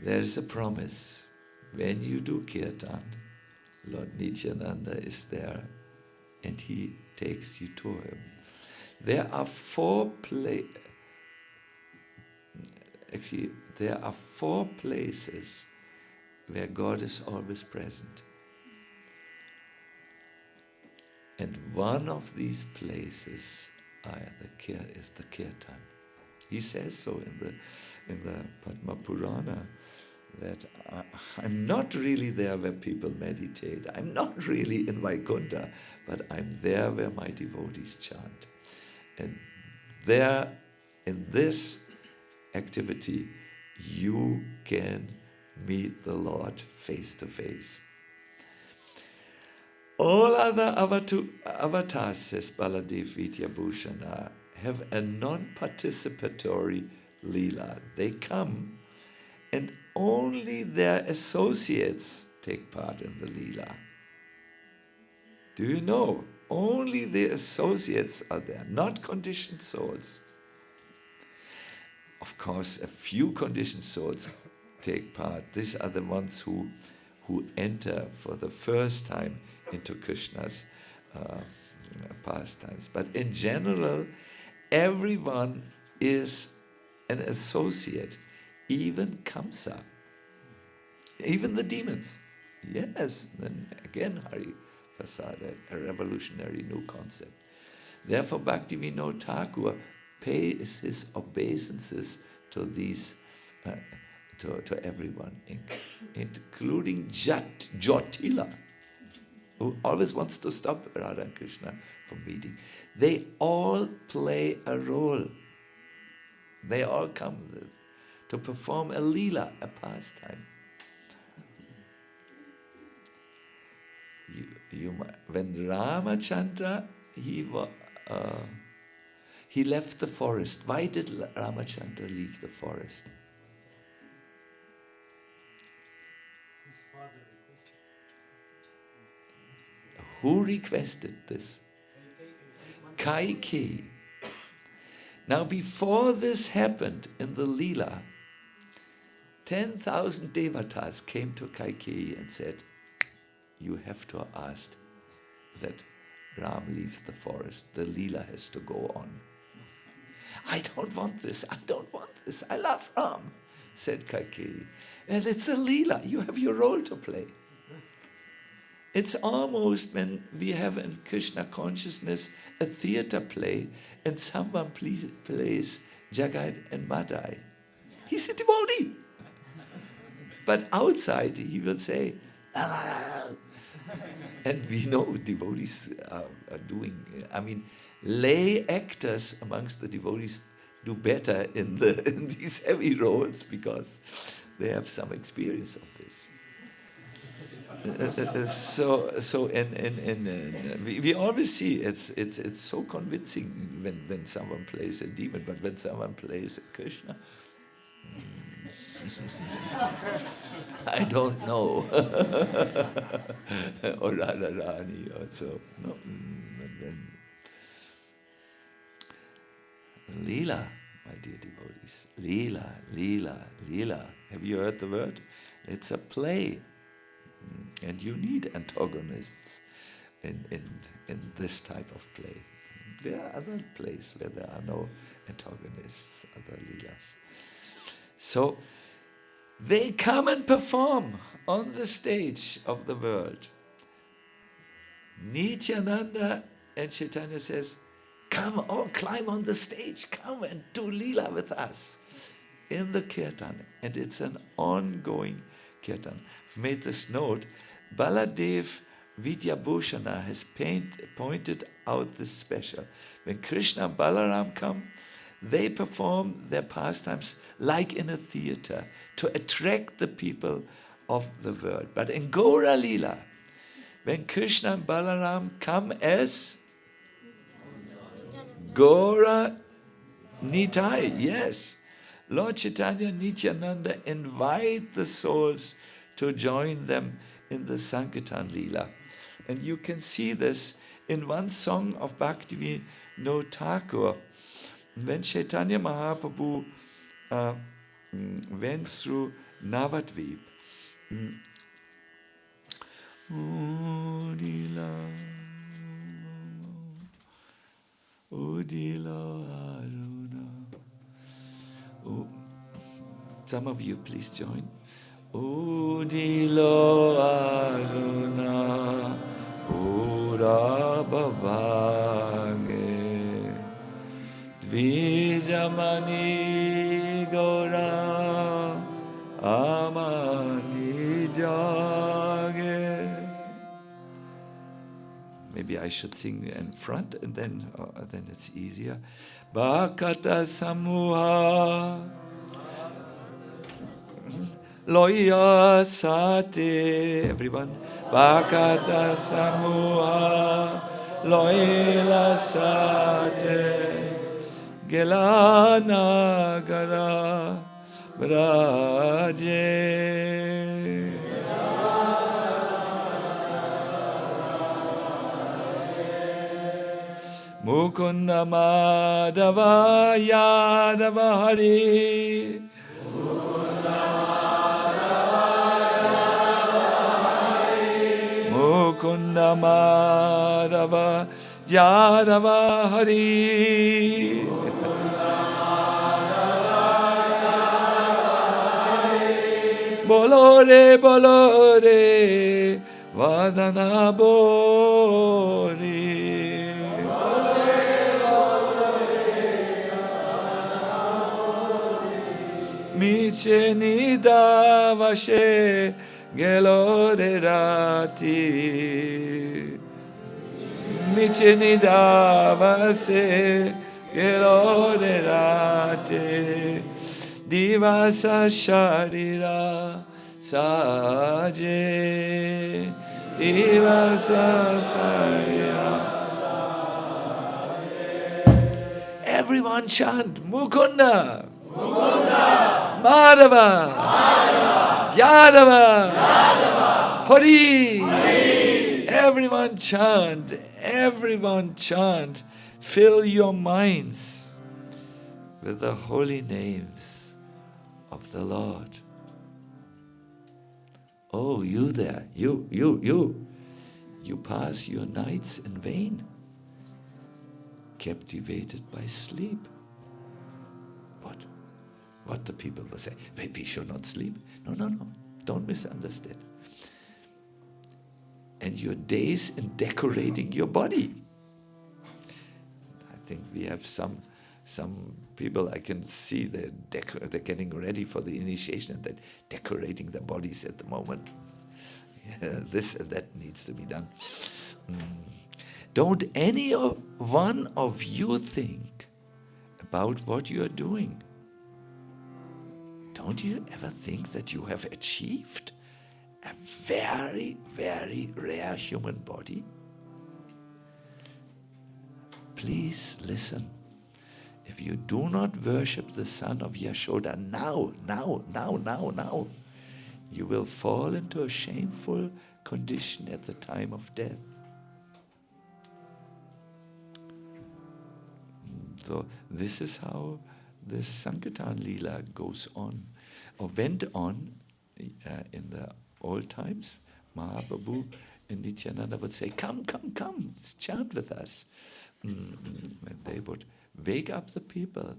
There's a promise. When you do Kirtan, Lord Nityananda is there and he takes you to him. There are four places where God is always present. And one of these places is the Kirtan. He says so in the Padma Purana, that I'm not really there where people meditate. I'm not really in Vaikuntha, but I'm there where my devotees chant. And there, in this activity, you can meet the Lord face to face. All other avatars, says Baladev Vidyabhushana, have a non-participatory Leela. They come and only their associates take part in the Leela. Do you know? Only the associates are there, not conditioned souls. Of course, a few conditioned souls take part. These are the ones who enter for the first time into Krishna's pastimes. But in general, everyone is an associate. Even Kamsa, even the demons. Yes, then again Hari Prasad, a revolutionary new concept. Therefore Bhakti Vinod Thakur pays his obeisances to these, to everyone, including Jotila, who always wants to stop Radha and Krishna from meeting. They all play a role. They all come to perform a Leela, a pastime. When Ramachandra, he left the forest. Why did Ramachandra leave the forest? His father requested. Who requested this? Kaikeyi. Now before this happened in the Leela, 10,000 devatas came to Kaikeyi and said, you have to ask that Ram leaves the forest. The Leela has to go on. I don't want this. I love Ram, said Kaikeyi. And it's a Leela. You have your role to play. It's almost when we have in Krishna consciousness a theater play and someone plays Jagai and Madai. He's a devotee. But outside he will say, and we know devotees are doing, lay actors amongst the devotees do better in these heavy roles because they have some experience of this. We always see it's so convincing when someone plays a demon, but when someone plays Krishna, I don't know. Or Radha Rani also. No. And then Leela, my dear devotees. Leela, Leela, Leela. Have you heard the word? It's a play. And you need antagonists in this type of play. There are other plays where there are no antagonists, other Leelas. So they come and perform on the stage of the world. Nityananda and Chaitanya says, come, climb on the stage, come and do Leela with us in the Kirtan. And it's an ongoing Kirtan. I've made this note. Baladev Vidyabhushana has pointed out this special. When Krishna and Balaram come, they perform their pastimes like in a theater to attract the people of the world. But in Gaura Leela, when Krishna and Balaram come as Gaura Nitai, yes, Lord Chaitanya and Nityananda invite the souls to join them in the Sankirtan Leela. And you can see this in one song of Bhakti Vinod Thakur. When Chaitanya Mahaprabhu went through Navadvip, Udila Aruna. Some of you please join. Udilo Aruna Pura Babage Dvijamani Gaura Amani Jage. Maybe I should sing in front and then it's easier. Bhakata Samuha Loya Sate. Everyone. Bhakata Samuha Loya Sate Gelana Gara Braje. Mukunda Madhava Yadava Hari. Mukunda Madhava Yadava Hari. Bolore, bolore, Vadana Bori. Miche Nidavashe Gelore Rati. Miche Nidavase Gelore Rati. Divasa Sharira Saje. Divasa Sharira. Everyone chant Mukunda. Mukunda. Madhava. Madhava. Yadava. Yadava. Hari. Hari. Everyone chant. Everyone chant. Fill your minds with the holy names of the Lord. Oh, you there. You. You pass your nights in vain, captivated by sleep. What the people will say, we should not sleep. No. Don't misunderstand. And your days in decorating your body. I think we have some people I can see they're getting ready for the initiation and they're decorating their bodies at the moment. Yeah, this and that needs to be done. Don't any one of you think about what you are doing. Don't you ever think that you have achieved a very, very rare human body? Please listen. if you do not worship the son of Yashoda now, you will fall into a shameful condition at the time of death. So this is how this Sankirtan Leela goes on, or went on in the old times. Mahaprabhu and Nityananda would say, come, chant with us. And they would wake up the people.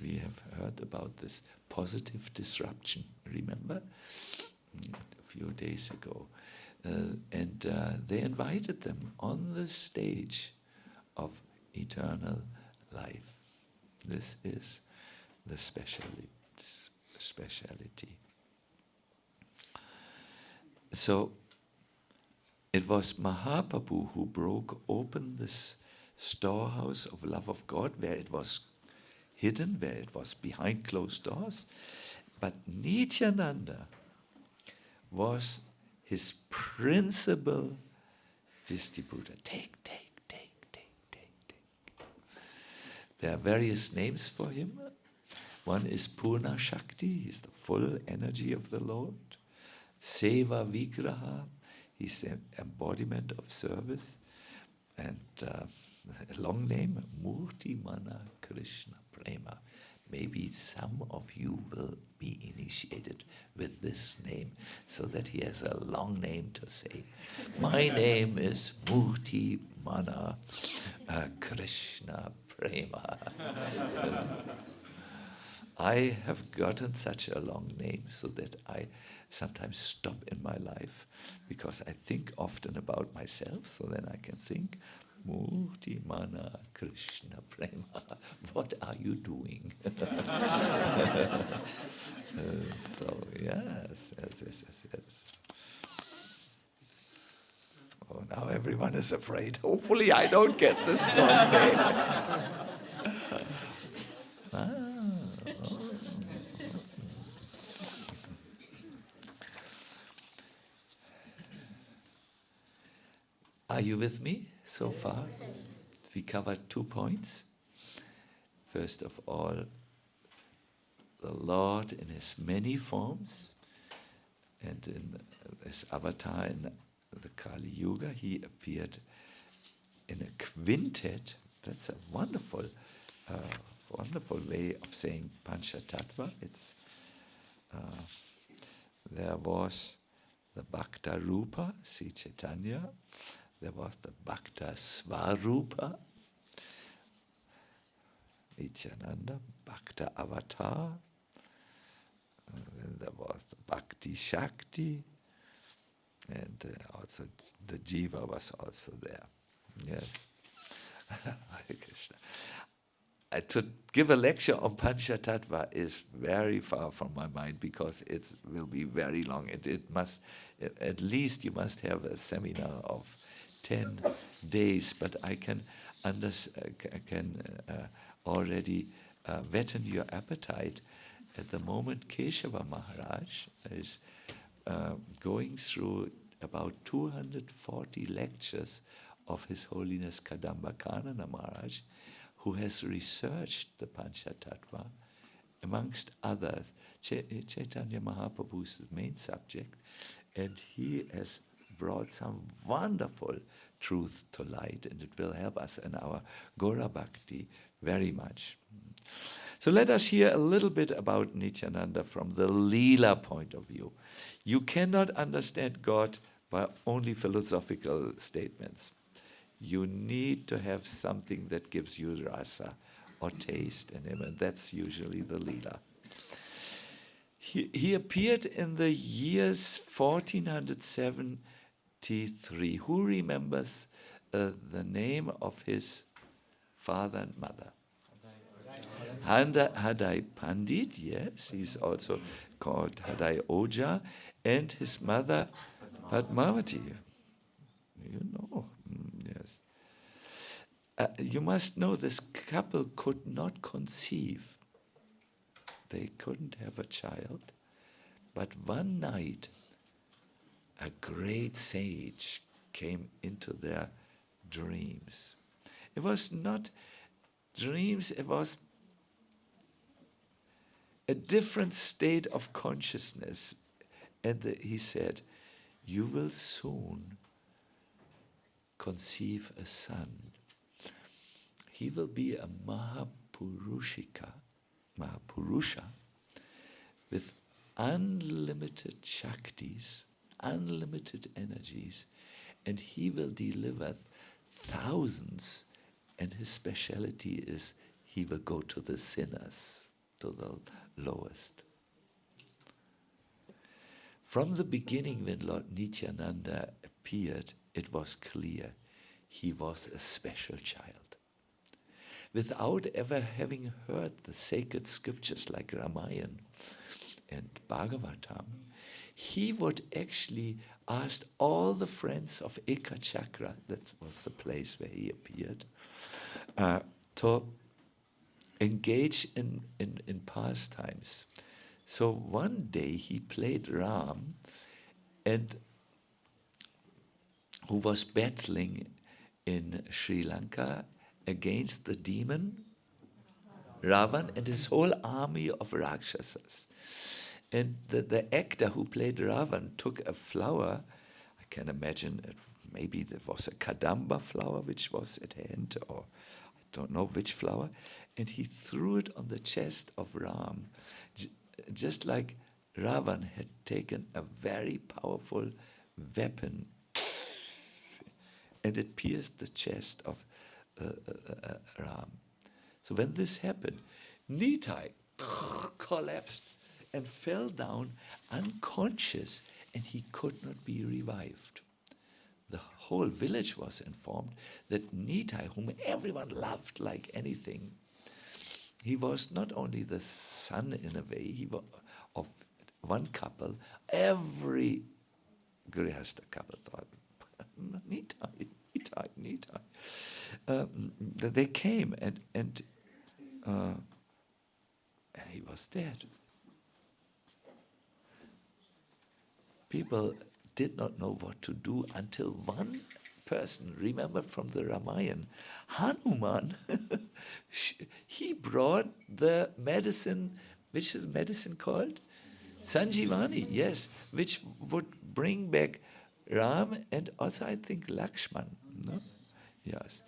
We have heard about this positive disruption, remember? A few days ago. And they invited them on the stage of eternal life. This is the speciality. So it was Mahaprabhu who broke open this storehouse of love of God, where it was hidden, where it was behind closed doors. But Nityananda was his principal distributor. Take. There are various names for him. One is Purna Shakti, he's the full energy of the Lord. Seva Vigraha, he's the embodiment of service. And a long name, Murti Mana Krishna Prema. Maybe some of you will be initiated with this name, so that he has a long name to say. My name is Murti Mana Krishna Prema. I have gotten such a long name so that I sometimes stop in my life, because I think often about myself, so then I can think, Murti Mana Krishna Prema, what are you doing? So yes. Oh, now everyone is afraid. Hopefully I don't get this long name. Are you with me so far? We covered 2 points. First of all, the Lord in his many forms, and in his avatar in the Kali Yuga, he appeared in a quintet. That's a wonderful way of saying Panchatattva. It's there was the Bhakta Rupa, Sri Chaitanya. There was the Bhakta Svarupa, Nityananda, Bhakta Avatar. Then there was the Bhakti Shakti, and also the Jiva was also there. Yes. Hare Krishna. To give a lecture on Panchatattva is very far from my mind, because it will be very long. It must, at least you must have a seminar of 10 days, but I can already whetten your appetite. At the moment, Keshava Maharaj is going through about 240 lectures of His Holiness Kadamba Kanana Maharaj, who has researched the Panchatattva, amongst others. Chaitanya Mahaprabhu is the main subject, and he has brought some wonderful truth to light, and it will help us in our Gora Bhakti very much. So let us hear a little bit about Nityananda from the Leela point of view. You cannot understand God by only philosophical statements. You need to have something that gives you rasa or taste in him, and that's usually the Leela. He appeared in the years 1473. Who remembers the name of his father and mother? Hadai Pandit, yes, he's also called Hadai Oja, and his mother Padmavati. You know, yes. You must know this couple could not conceive. They couldn't have a child. But one night, a great sage came into their dreams. It was not Dreams, it was a different state of consciousness. And he said, you will soon conceive a son. He will be a Mahapurusha, with unlimited Shaktis, unlimited energies, and he will deliver thousands, and his speciality is he will go to the sinners, to the lowest. From the beginning, when Lord Nityananda appeared, it was clear he was a special child. Without ever having heard the sacred scriptures like Ramayana and Bhagavatam, he would actually ask all the friends of Ekachakra, that was the place where he appeared, to engage in pastimes. So one day he played Ram, and who was battling in Sri Lanka against the demon Ravan and his whole army of Rakshasas. And the actor who played Ravan took a flower, I can imagine maybe there was a kadamba flower which was at hand, or I don't know which flower, and he threw it on the chest of Ram, just like Ravan had taken a very powerful weapon, and it pierced the chest of Ram. So when this happened, Nitai collapsed and fell down unconscious, and he could not be revived. The whole village was informed that Nitai, whom everyone loved like anything, he was not only the son in a way, he was of one couple. Every Grihastha couple thought, Nitai. They came and he was dead. People did not know what to do until one person remembered from the Ramayana, Hanuman. He brought the medicine, which is medicine called? Sanjivani, yes, which would bring back Ram and also I think Lakshman. No? Yes.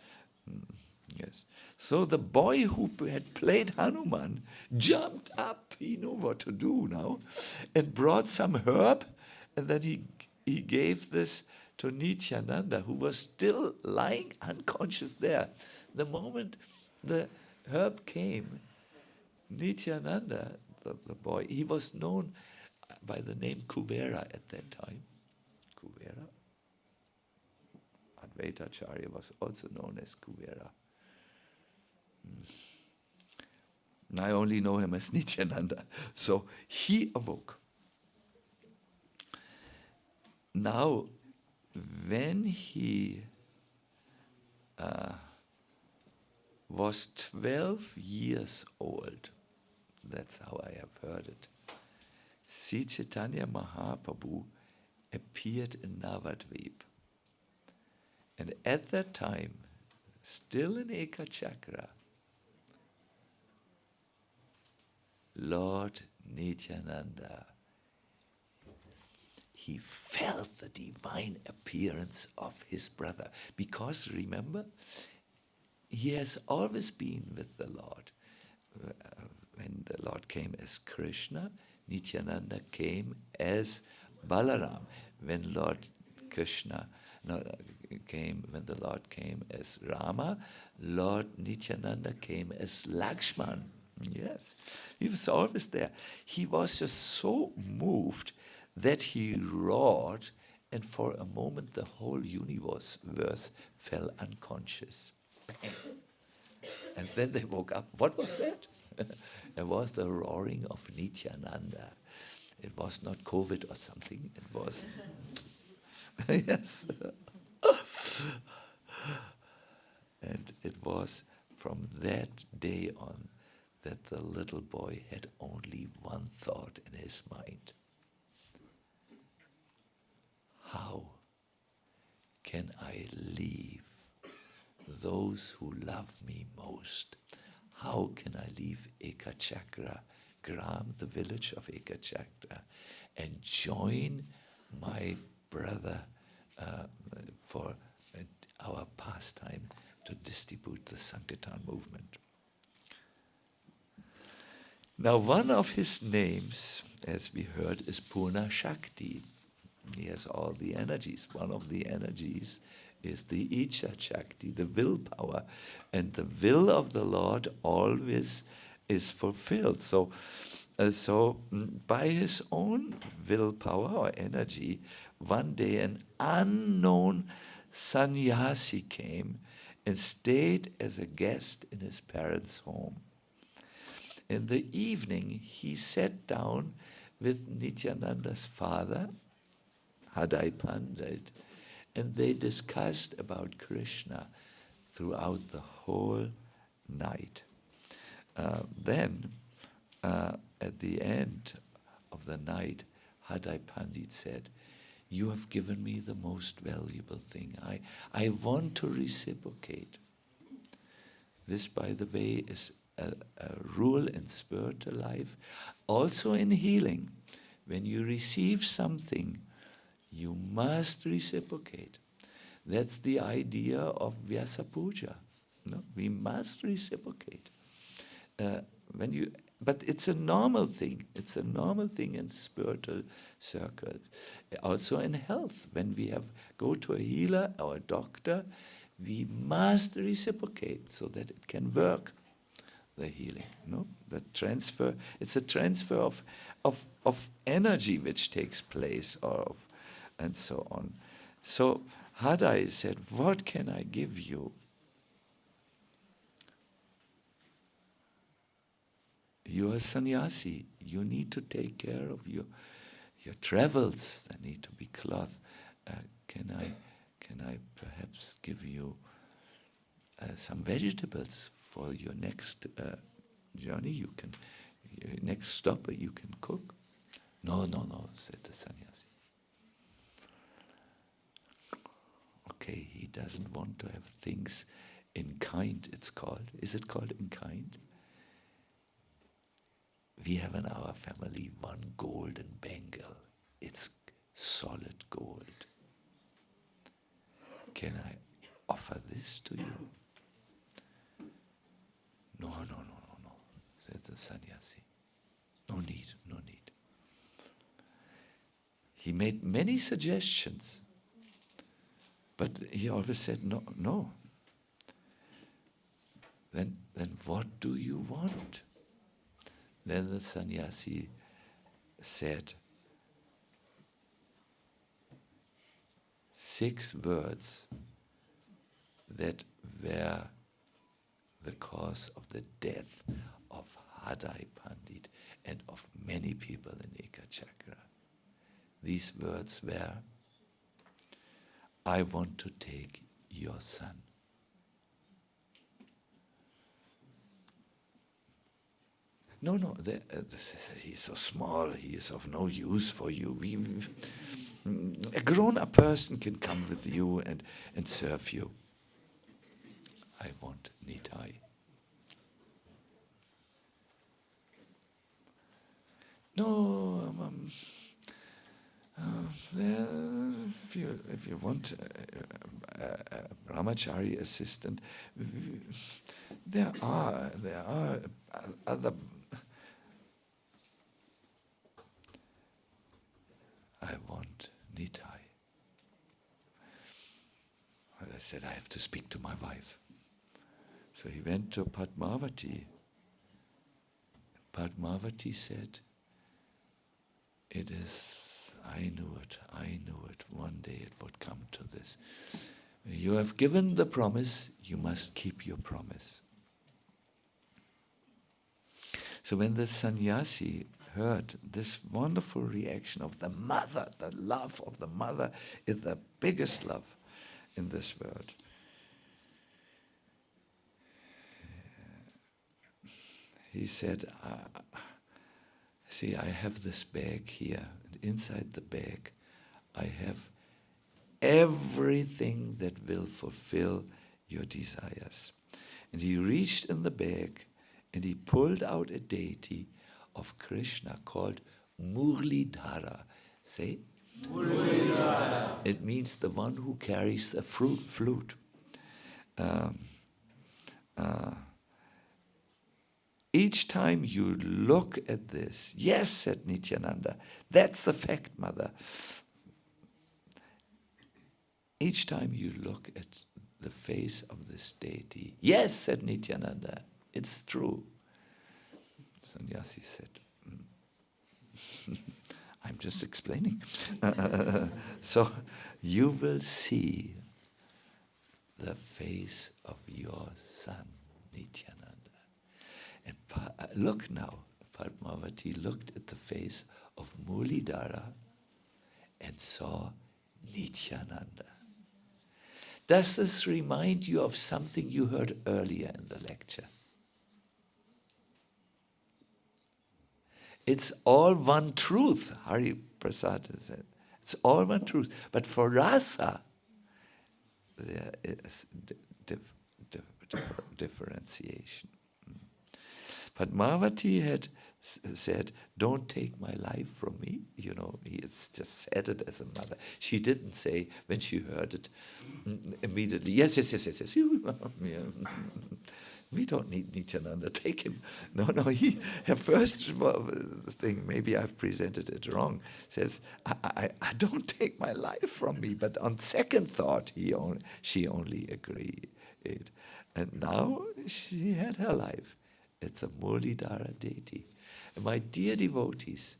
Yes. So the boy who had played Hanuman jumped up, he knew what to do now, and brought some herb, and then he gave this to Nityananda, who was still lying unconscious there. The moment the herb came, Nityananda, the boy, he was known by the name Kubera at that time. Kubera. Advaitacharya was also known as Kubera. I only know him as Nityananda. So he awoke. Now, when he was 12 years old, that's how I have heard it, Sri Chaitanya Mahaprabhu appeared in Navadvip. And at that time, still in Ekachakra, Lord Nityananda, he felt the divine appearance of his brother. Because remember, he has always been with the Lord. When the Lord came as Krishna, Nityananda came as Balaram. When Lord Krishna when the Lord came as Rama, Lord Nityananda came as Lakshman. Yes, he was always there. He was just so moved that he roared, and for a moment the whole universe fell unconscious. Bang. And then they woke up. What was that? It was the roaring of Nityananda. It was not COVID or something. It was... yes. And it was from that day on that the little boy had only one thought in his mind. How can I leave those who love me most? how can I leave Ekachakra Gram, the village of Ekachakra, and join my brother for our pastime to distribute the Sankirtan movement. Now, one of his names, as we heard, is Purna Shakti. He has all the energies. One of the energies is the Icha Shakti, the willpower. And the will of the Lord always is fulfilled. So by his own willpower or energy, one day an unknown sannyasi came and stayed as a guest in his parents' home. In the evening, he sat down with Nityananda's father, Hadai Pandit, and they discussed about Krishna throughout the whole night. Then, at the end of the night, Hadai Pandit said, "You have given me the most valuable thing. I want to reciprocate." This, by the way, is a rule in spiritual life, also in healing. When you receive something, you must reciprocate. That's the idea of Vyasa Puja. No? We must reciprocate. But it's a normal thing. It's a normal thing in spiritual circles. Also in health. When we go to a healer or a doctor, we must reciprocate so that it can work, the healing. No? The transfer, it's a transfer of energy which takes place, and so on. So Hadai said, "What can I give you?" You are a sannyasi. You need to take care of your travels. They need to be clothed. Can I perhaps give you some vegetables for your next journey? Next stop you can cook. No, said the sannyasi. Okay, he doesn't want to have things in kind, it's called. Is it called in kind? We have in our family one golden bangle. It's solid gold. Can I offer this to you? No, said the sannyasi. No need. He made many suggestions, but he always said no. Then what do you want? Then the sannyasi said 6 words that were the cause of the death of Hadai Pandit and of many people in Ekachakra. These words were, "I want to take your son." No, he's so small, he is of no use for you. A grown-up person can come with you and serve you. I want Nitai. No, if you want a brahmachari assistant, there are other. I want Nitai. I said, I have to speak to my wife. So he went to Padmavati. Padmavati said, "It is, I knew it. One day it would come to this. You have given the promise, you must keep your promise." So when the sannyasi heard this wonderful reaction of the mother, the love of the mother is the biggest love in this world. He said, "See, I have this bag here, and inside the bag I have everything that will fulfill your desires." And he reached in the bag and he pulled out a deity of Krishna called Murlidhara. Say? Murlidhara. It means the one who carries the flute. Each time you look at this, yes, said Nityananda, that's the fact, mother. Each time you look at the face of this deity, yes, said Nityananda, it's true. Sannyasi said, I'm just explaining. So you will see the face of your son, Nityananda. And look now, Padmavati looked at the face of Murlidhara and saw Nityananda. Does this remind you of something you heard earlier in the lecture? It's all one truth, Hari Prasad said. It's all one truth. But for Rasa, there is differentiation. Padmavati had said, don't take my life from me. You know, he just said it as a mother. She didn't say, when she heard it, immediately, yes. We don't need Nityananda, take him. No, her first thing, maybe I've presented it wrong, says, I don't take my life from me, but on second thought, she only agreed. And now she had her life. It's a Murlidhara deity. And my dear devotees,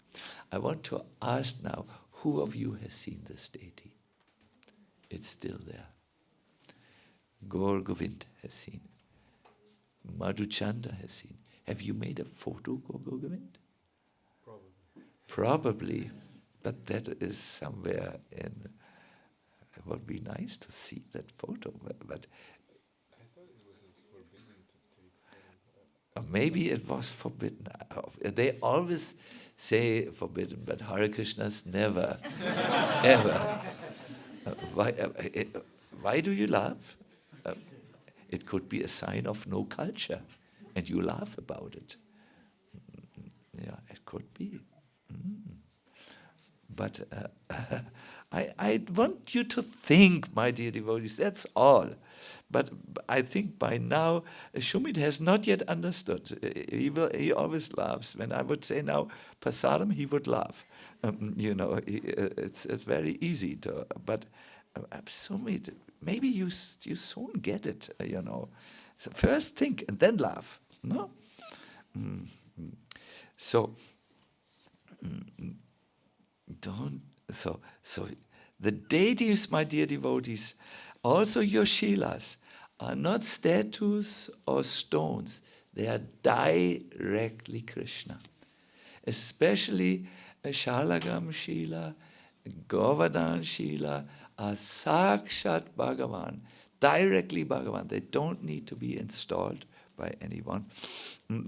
I want to ask now, who of you has seen this deity? It's still there. Gaur Govind has seen. Madhuchanda has seen. Have you made a photo, Gaur Govind? Probably. But that is somewhere in... It would be nice to see that photo. But I thought it was forbidden to take... maybe it was forbidden. They always say forbidden, but Hare Krishna's never, ever. Why do you laugh? It could be a sign of no culture, and you laugh about it. Yeah, it could be. But I want you to think, my dear devotees, that's all. But I think by now, Shumit has not yet understood. He always laughs. When I would say now, Pasaram, he would laugh. It's very easy to, but Shumit, maybe you soon get it, So first think and then laugh, no? So, So the deities, my dear devotees, also your shilas, are not statues or stones. They are directly Krishna. Especially Shalagam Shila, Govardhan Shila are Sakshat Bhagavan, directly Bhagavan. They don't need to be installed by anyone.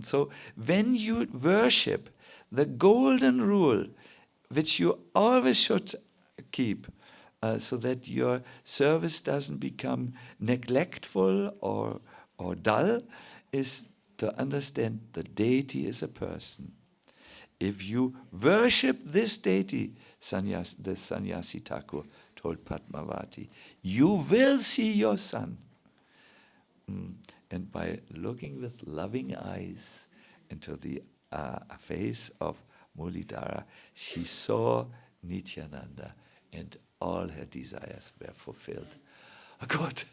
So when you worship, the golden rule, which you always should keep, so that your service doesn't become neglectful or dull, is to understand the deity is a person. If you worship this deity, the Sannyasi Thakur told Padmavati, you will see your son. And by looking with loving eyes into the face of Murlidhara, she saw Nityananda, and all her desires were fulfilled. Good,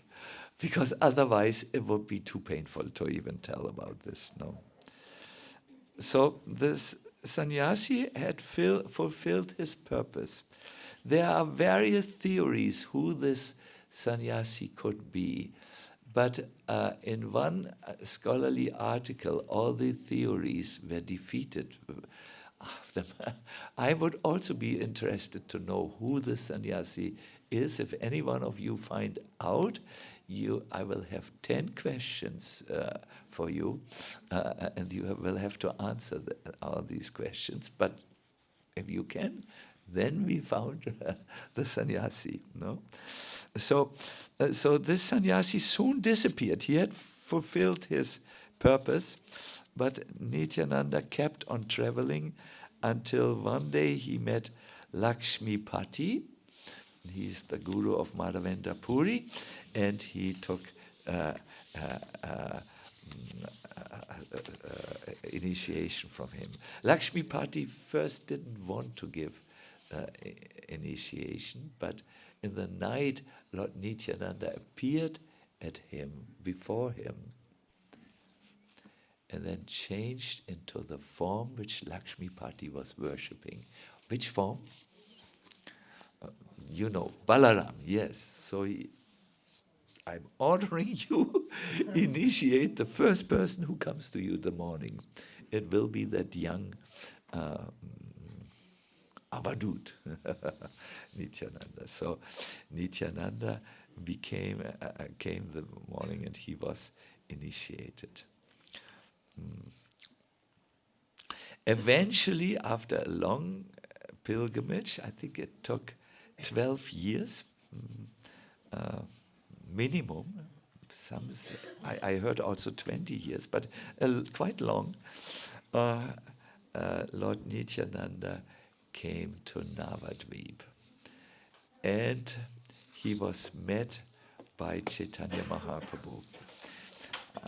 because otherwise it would be too painful to even tell about this. No. So this sannyasi had fulfilled his purpose. There are various theories who this sannyasi could be, but in one scholarly article, all the theories were defeated. I would also be interested to know who the sannyasi is. If any one of you find out, I will have 10 questions for you, and you will have to answer all these questions. But if you can, then we found the sannyasi. No, so this sannyasi soon disappeared. He had fulfilled his purpose, but Nityananda kept on traveling until one day he met Lakshmipati. He's the guru of Madhavendra Puri, and he took initiation from him. Lakshmipati first didn't want to give initiation, but in the night Lord Nityananda appeared before him, and then changed into the form which Lakshmipati was worshipping. Which form? Balaram, yes. So I'm ordering you, initiate the first person who comes to you in the morning. It will be that young Avadut, Nityananda. So Nityananda came the morning and he was initiated. Eventually, after a long pilgrimage, I think it took 12 years, minimum. I heard also 20 years, but quite long. Lord Nityananda came to Navadvip, and he was met by Chaitanya Mahaprabhu.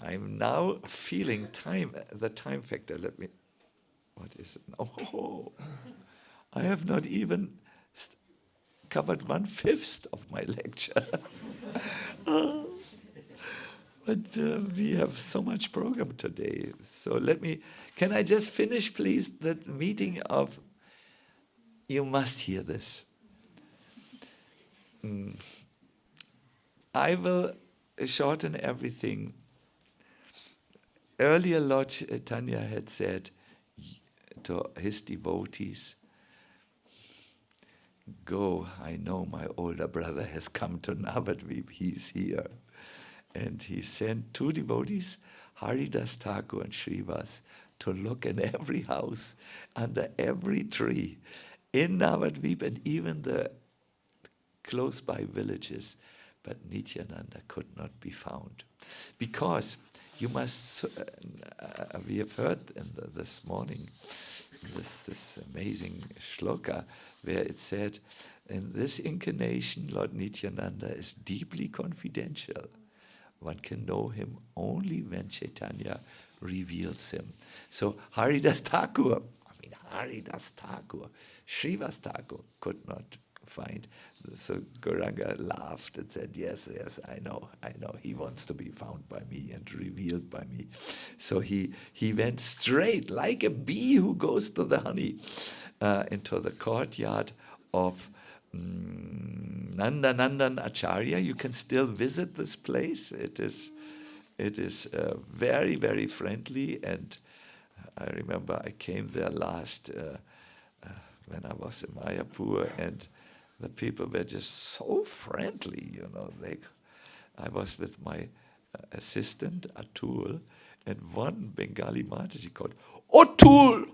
I'm now feeling the time factor. What is it? Oh, I have not even covered 1/5 of my lecture. But we have so much program today. So can I just finish, please, that meeting of, you must hear this. I will shorten everything. Earlier, Lord Chaitanya had said to his devotees, "Go, I know my older brother has come to Navadvip, he's here." And he sent 2 devotees, Haridas Thakur and Srivas, to look in every house, under every tree, in Navadvip and even the close by villages. But Nityananda could not be found. Because you must, we have heard this morning, this amazing shloka, where it said, in this incarnation, Lord Nityananda is deeply confidential. One can know him only when Chaitanya reveals him. So Haridas Thakur, Srivas Thakur could not find. So Gauranga laughed and said, yes, I know. He wants to be found by me and revealed by me. So he went straight, like a bee who goes to the honey, into the courtyard of Nandanandan Acharya. You can still visit this place. It is very, very friendly, and I remember I came there last when I was in Mayapur, and the people were just so friendly, I was with my assistant, Atul, and one Bengali Mataji called, Atul!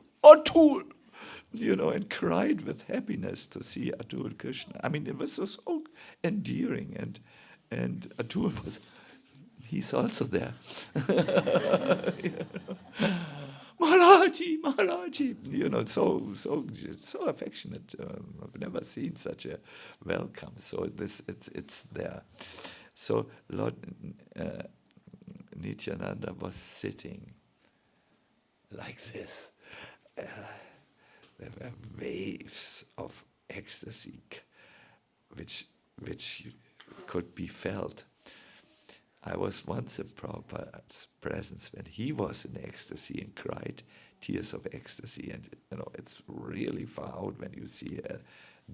And cried with happiness to see Atul Krishna. I mean, it was so endearing, and Atul he's also there. Maharaji, so affectionate. I've never seen such a welcome. So it's there. So Lord Nityananda was sitting like this. There were waves of ecstasy, which could be felt. I was once in Prabhupada's presence when he was in ecstasy and cried tears of ecstasy, and it's really far out when you see a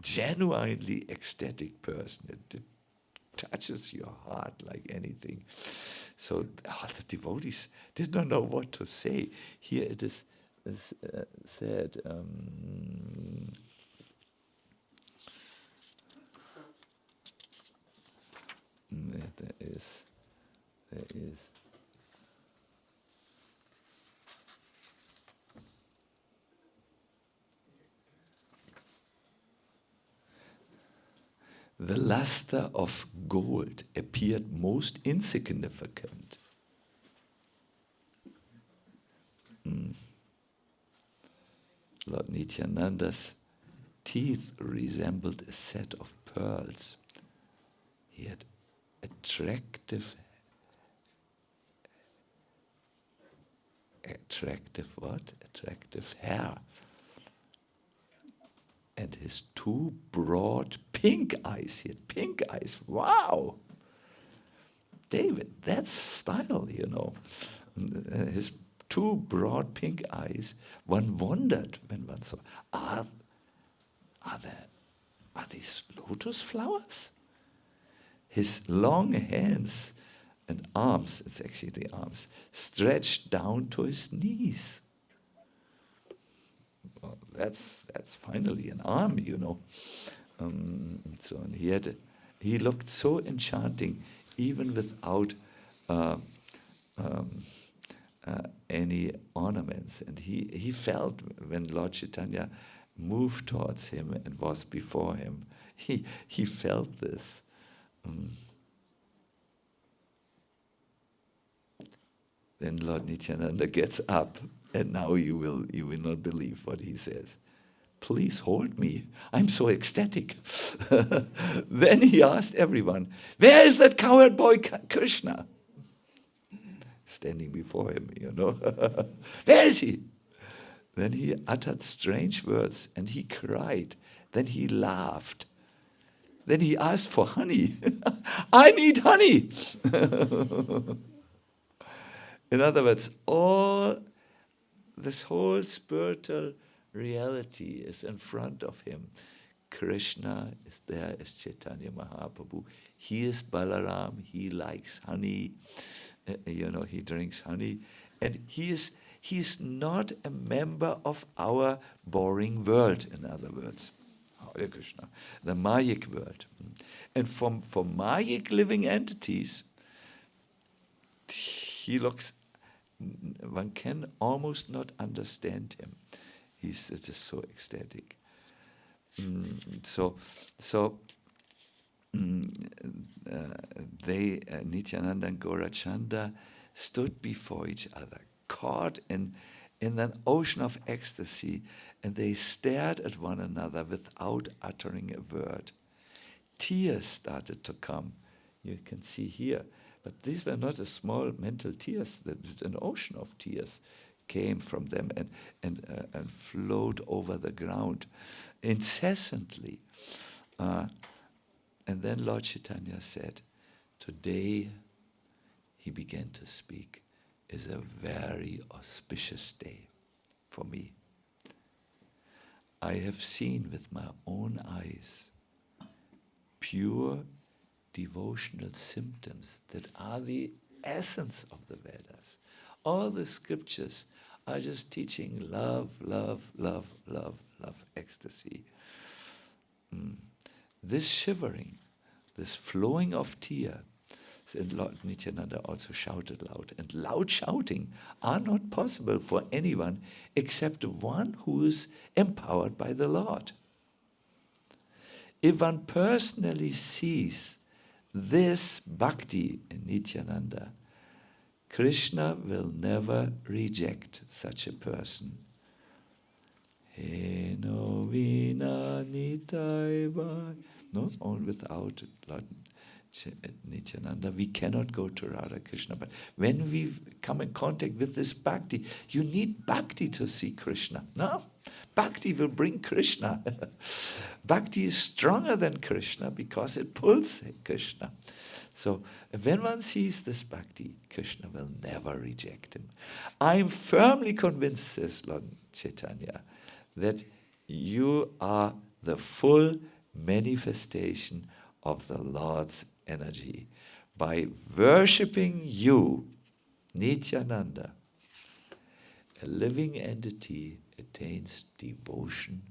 genuinely ecstatic person. It touches your heart like anything. So the devotees did not know what to say. Here it is said. There is. The luster of gold appeared most insignificant. Nityananda's teeth resembled a set of pearls. He had attractive hair. And his two broad pink eyes. He had pink eyes. Wow! David, that's style, you know. His two broad pink eyes. One wondered when one saw, are these lotus flowers? His long hands and arms, it's actually the arms, stretched down to his knees. Well, that's finally an arm, you know. So and he looked so enchanting, even without any ornaments. And he felt when Lord Chaitanya moved towards him and was before him, he felt this. Then Lord Nityananda gets up, and now you will not believe what he says. Please hold me. I'm so ecstatic. Then he asked everyone, where is that cowherd boy Krishna? Standing before him, you know. Where is he? Then he uttered strange words, and he cried. Then he laughed. Then he asked for honey. I need honey. In other words, this whole spiritual reality is in front of him. Krishna is there as Chaitanya Mahaprabhu. He is Balaram. He likes honey. He drinks honey. And he is not a member of our boring world, in other words. Hare Krishna, the Mayic world. And for Mayic living entities, he looks, one can almost not understand him. He's just so ecstatic. Nityananda and Gaurachanda stood before each other, caught in an ocean of ecstasy, and they stared at one another without uttering a word. Tears started to come. You can see here. But these were not a small mental tears. An ocean of tears came from them and flowed over the ground incessantly. And then Lord Chaitanya said, today, he began to speak, is a very auspicious day for me. I have seen with my own eyes pure devotional symptoms that are the essence of the Vedas. All the scriptures are just teaching love, love, love, love, love, ecstasy. This shivering, this flowing of tear, and Lord Nityananda also shouted loud. And loud shouting are not possible for anyone except one who is empowered by the Lord. If one personally sees this bhakti in Nityananda, Krishna will never reject such a person. No, only without Lord Nityananda, we cannot go to Radha Krishna. But when we come in contact with this bhakti, you need bhakti to see Krishna. No? Bhakti will bring Krishna. Bhakti is stronger than Krishna because it pulls Krishna. So when one sees this bhakti, Krishna will never reject him. I am firmly convinced, says Lord Chaitanya, that you are the full manifestation of the Lord's energy. By worshipping you, Nityananda, a living entity attains devotion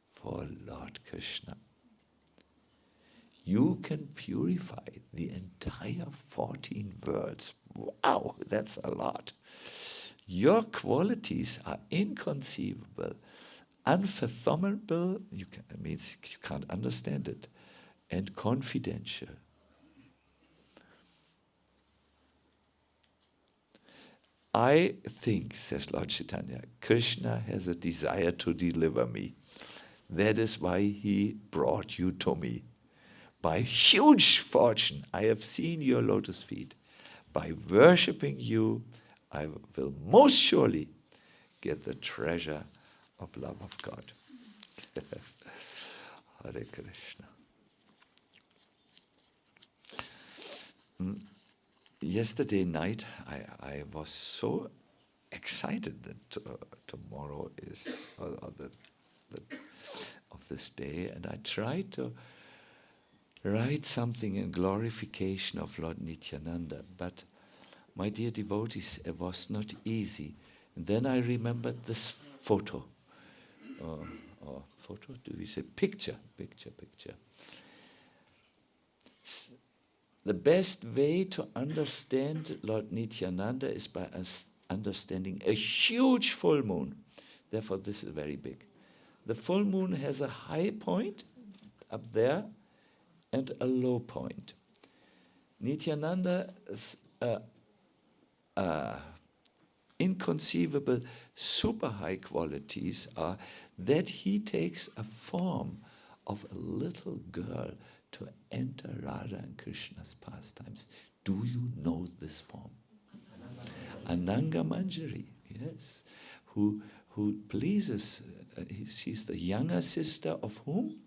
for Lord Krishna. You can purify the entire 14 worlds. Wow, that's a lot. Your qualities are inconceivable, unfathomable, means you can't understand it, and confidential. I think, says Lord Chaitanya, Krishna has a desire to deliver me. That is why he brought you to me. By huge fortune, I have seen your lotus feet. By worshipping you, I will most surely get the treasure of love of God. Hare Krishna. Yesterday night, I was so excited that tomorrow is of this day, and I tried to write something in glorification of Lord Nityananda, but my dear devotees, it was not easy. And then I remembered this photo. Photo? Do we say picture? Picture. The best way to understand Lord Nityananda is by understanding a huge full moon. Therefore, this is very big. The full moon has a high point up there and a low point. Nityananda's inconceivable super high qualities are that he takes a form of a little girl to enter Radha and Krishna's pastimes. Do you know this form? Ananga Manjari, yes. Who pleases, she's the younger sister of whom?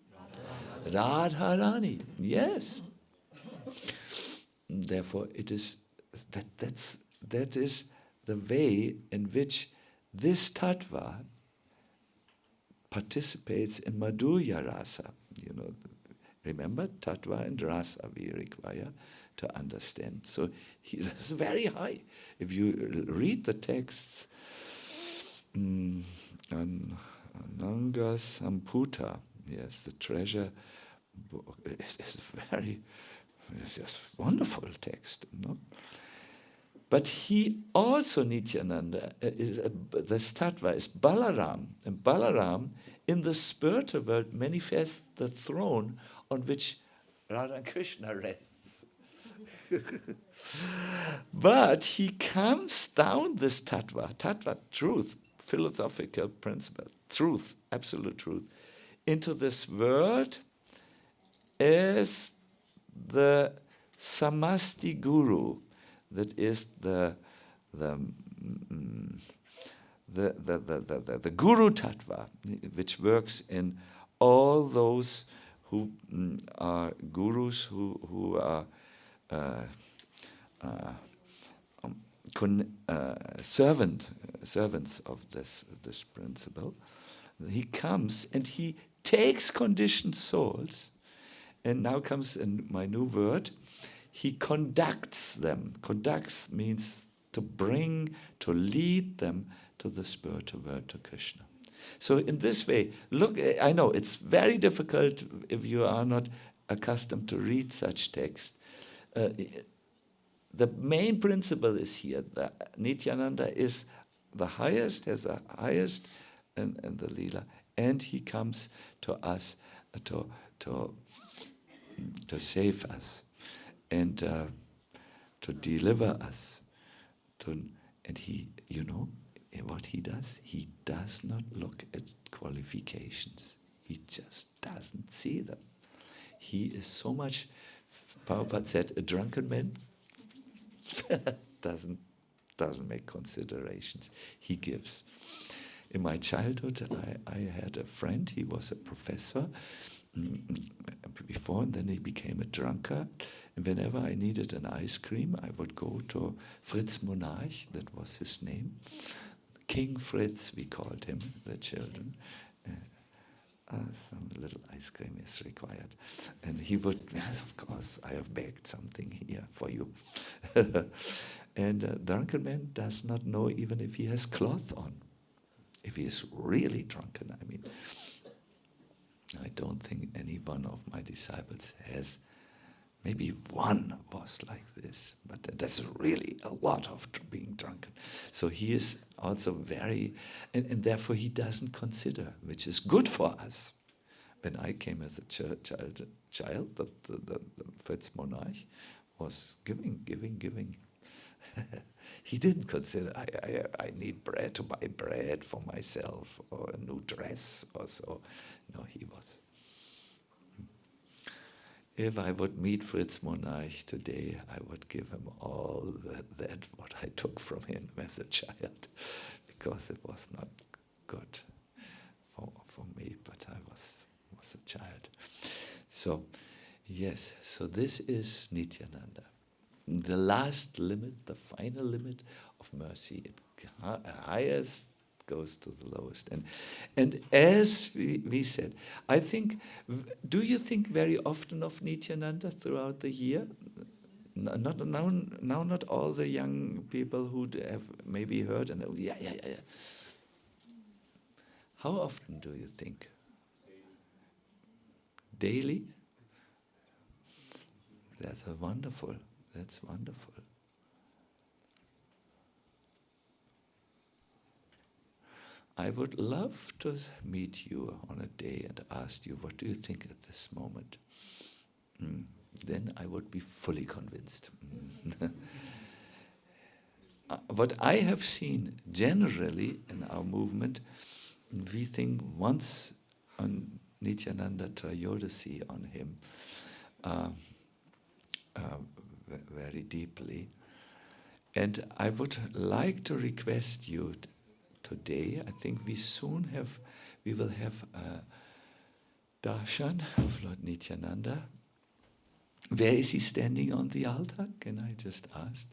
Radharani, yes. Therefore, it is that is the way in which this tattva participates in Madhurya Rasa. You know, remember, tattva and rasa we require to understand. So it's very high. If you read the texts, Ananga Samputa, yes, the treasure book, it's just wonderful text, no? But he also, Nityananda, this tattva is Balaram. And Balaram, in the spiritual world, manifests the throne on which Radha and Krishna rests. But he comes down this tattva, truth, philosophical principle, truth, absolute truth, into this world as the Samasti Guru, that is the Guru Tattva, which works in all those who are gurus, who are servants of this principle. He comes and he takes conditioned souls, and now comes in my new word, he conducts them. Conducts means to bring, to lead them to the spiritual world, to Krishna. So in this way, look, I know it's very difficult if you are not accustomed to read such text. The main principle is here that Nityananda is the highest, has the highest in the Leela, and he comes to us to save us and to deliver us. And he, you know what he does? He does not look at qualifications. He just doesn't see them. He is so much, Prabhupada said, a drunken man doesn't make considerations. He gives. In my childhood, I had a friend, he was a professor before, and then he became a drunkard. And whenever I needed an ice cream, I would go to Fritz Monarch, that was his name. King Fritz, we called him, the children. Some little ice cream is required. And he would, yes, of course, I have baked something here for you. And a drunken man does not know even if he has cloth on. If he is really drunken, I mean. I don't think any one of my disciples has, maybe one was like this, but that's really a lot of being drunken. So he is also very, and therefore he doesn't consider, which is good for us. When I came as a child, the Fritz Monarch was giving. He didn't consider, I need bread to buy bread for myself, or a new dress, or so. No, he was. If I would meet Fritz Monarch today, I would give him all that what I took from him as a child, because it was not good for me, but I was a child. So, yes, so this is Nityananda. The last limit, the final limit of mercy. It highest goes to the lowest. And as we said, I think, do you think very often of Nityananda throughout the year? Not now not all the young people who have maybe heard and yeah. How often do you think? Daily? That's wonderful. I would love to meet you on a day and ask you, what do you think at this moment? Then I would be fully convinced. What I have seen generally in our movement, we think once on Nityananda Trayodasi, on him, very deeply. And I would like to request you today, I think we will have a darshan of Lord Nityananda. Where is he standing on the altar? Can I just ask?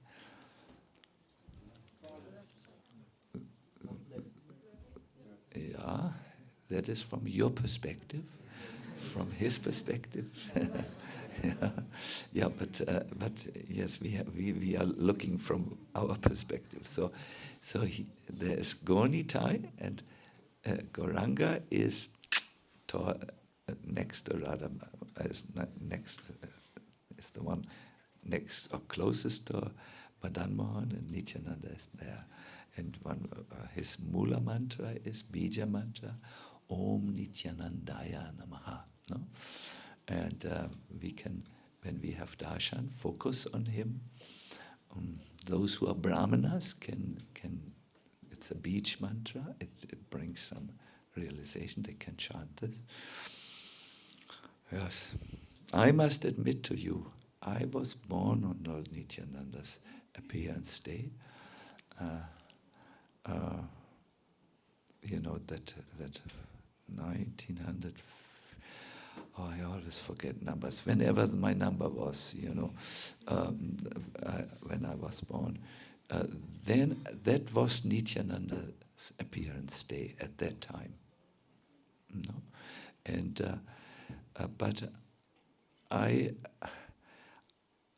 Yeah, that is from your perspective, from his perspective. Yeah, but yes, we are looking from our perspective. So there is Gornitai, and Gauranga is next to Radha, is the one next or closest to Madan Mohan, and Nityananda is there. And his Mula mantra is Bija mantra, Om Nityanandaya Namaha. No? And we can, when we have darshan, focus on him. Those who are brahmanas can it's a beach mantra, it brings some realization, they can chant this. Yes, I must admit to you, I was born on Lord Nityananda's appearance day. You know, that 1900, I always forget numbers, whenever my number was, you know, when I was born, then that was Nityananda's appearance day at that time. No? And but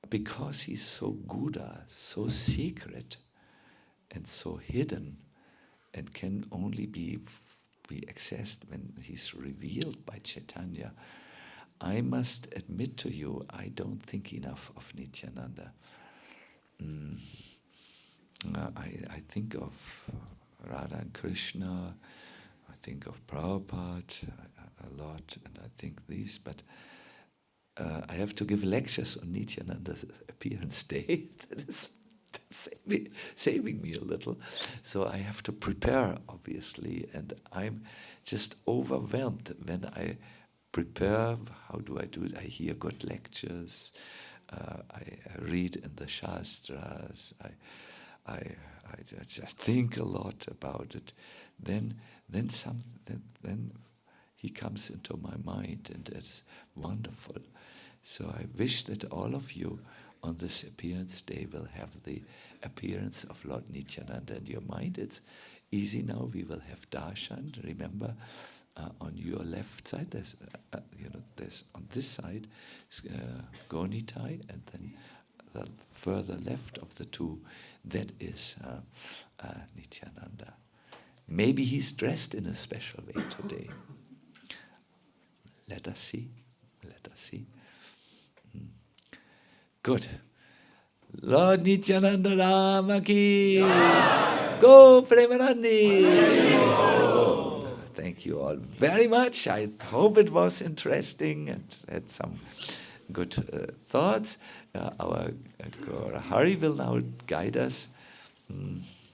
because he's so Gudha, so secret, and so hidden, and can only be accessed when he's revealed by Chaitanya, I must admit to you, I don't think enough of Nityananda. I think of Radha and Krishna, I think of Prabhupada a lot, and I think these, but I have to give lectures on Nityananda's appearance day. That's saving me a little. So I have to prepare, obviously, and I'm just overwhelmed when I prepare. How do I do it? I hear good lectures, I read in the Shastras, I just think a lot about it. Then he comes into my mind, and it's wonderful. So I wish that all of you on this appearance day will have the appearance of Lord Nityananda in your mind. It's easy now. We will have darshan. Remember, on your left side, there's on this side Gonitai, and then the further left of the two, that is Nityananda. Maybe he's dressed in a special way today. Let us see. Good. Lord Nityananda Rama ki. Go Premanandi. Thank you all very much. I hope it was interesting and had some good thoughts. Our Hari will now guide us Mm.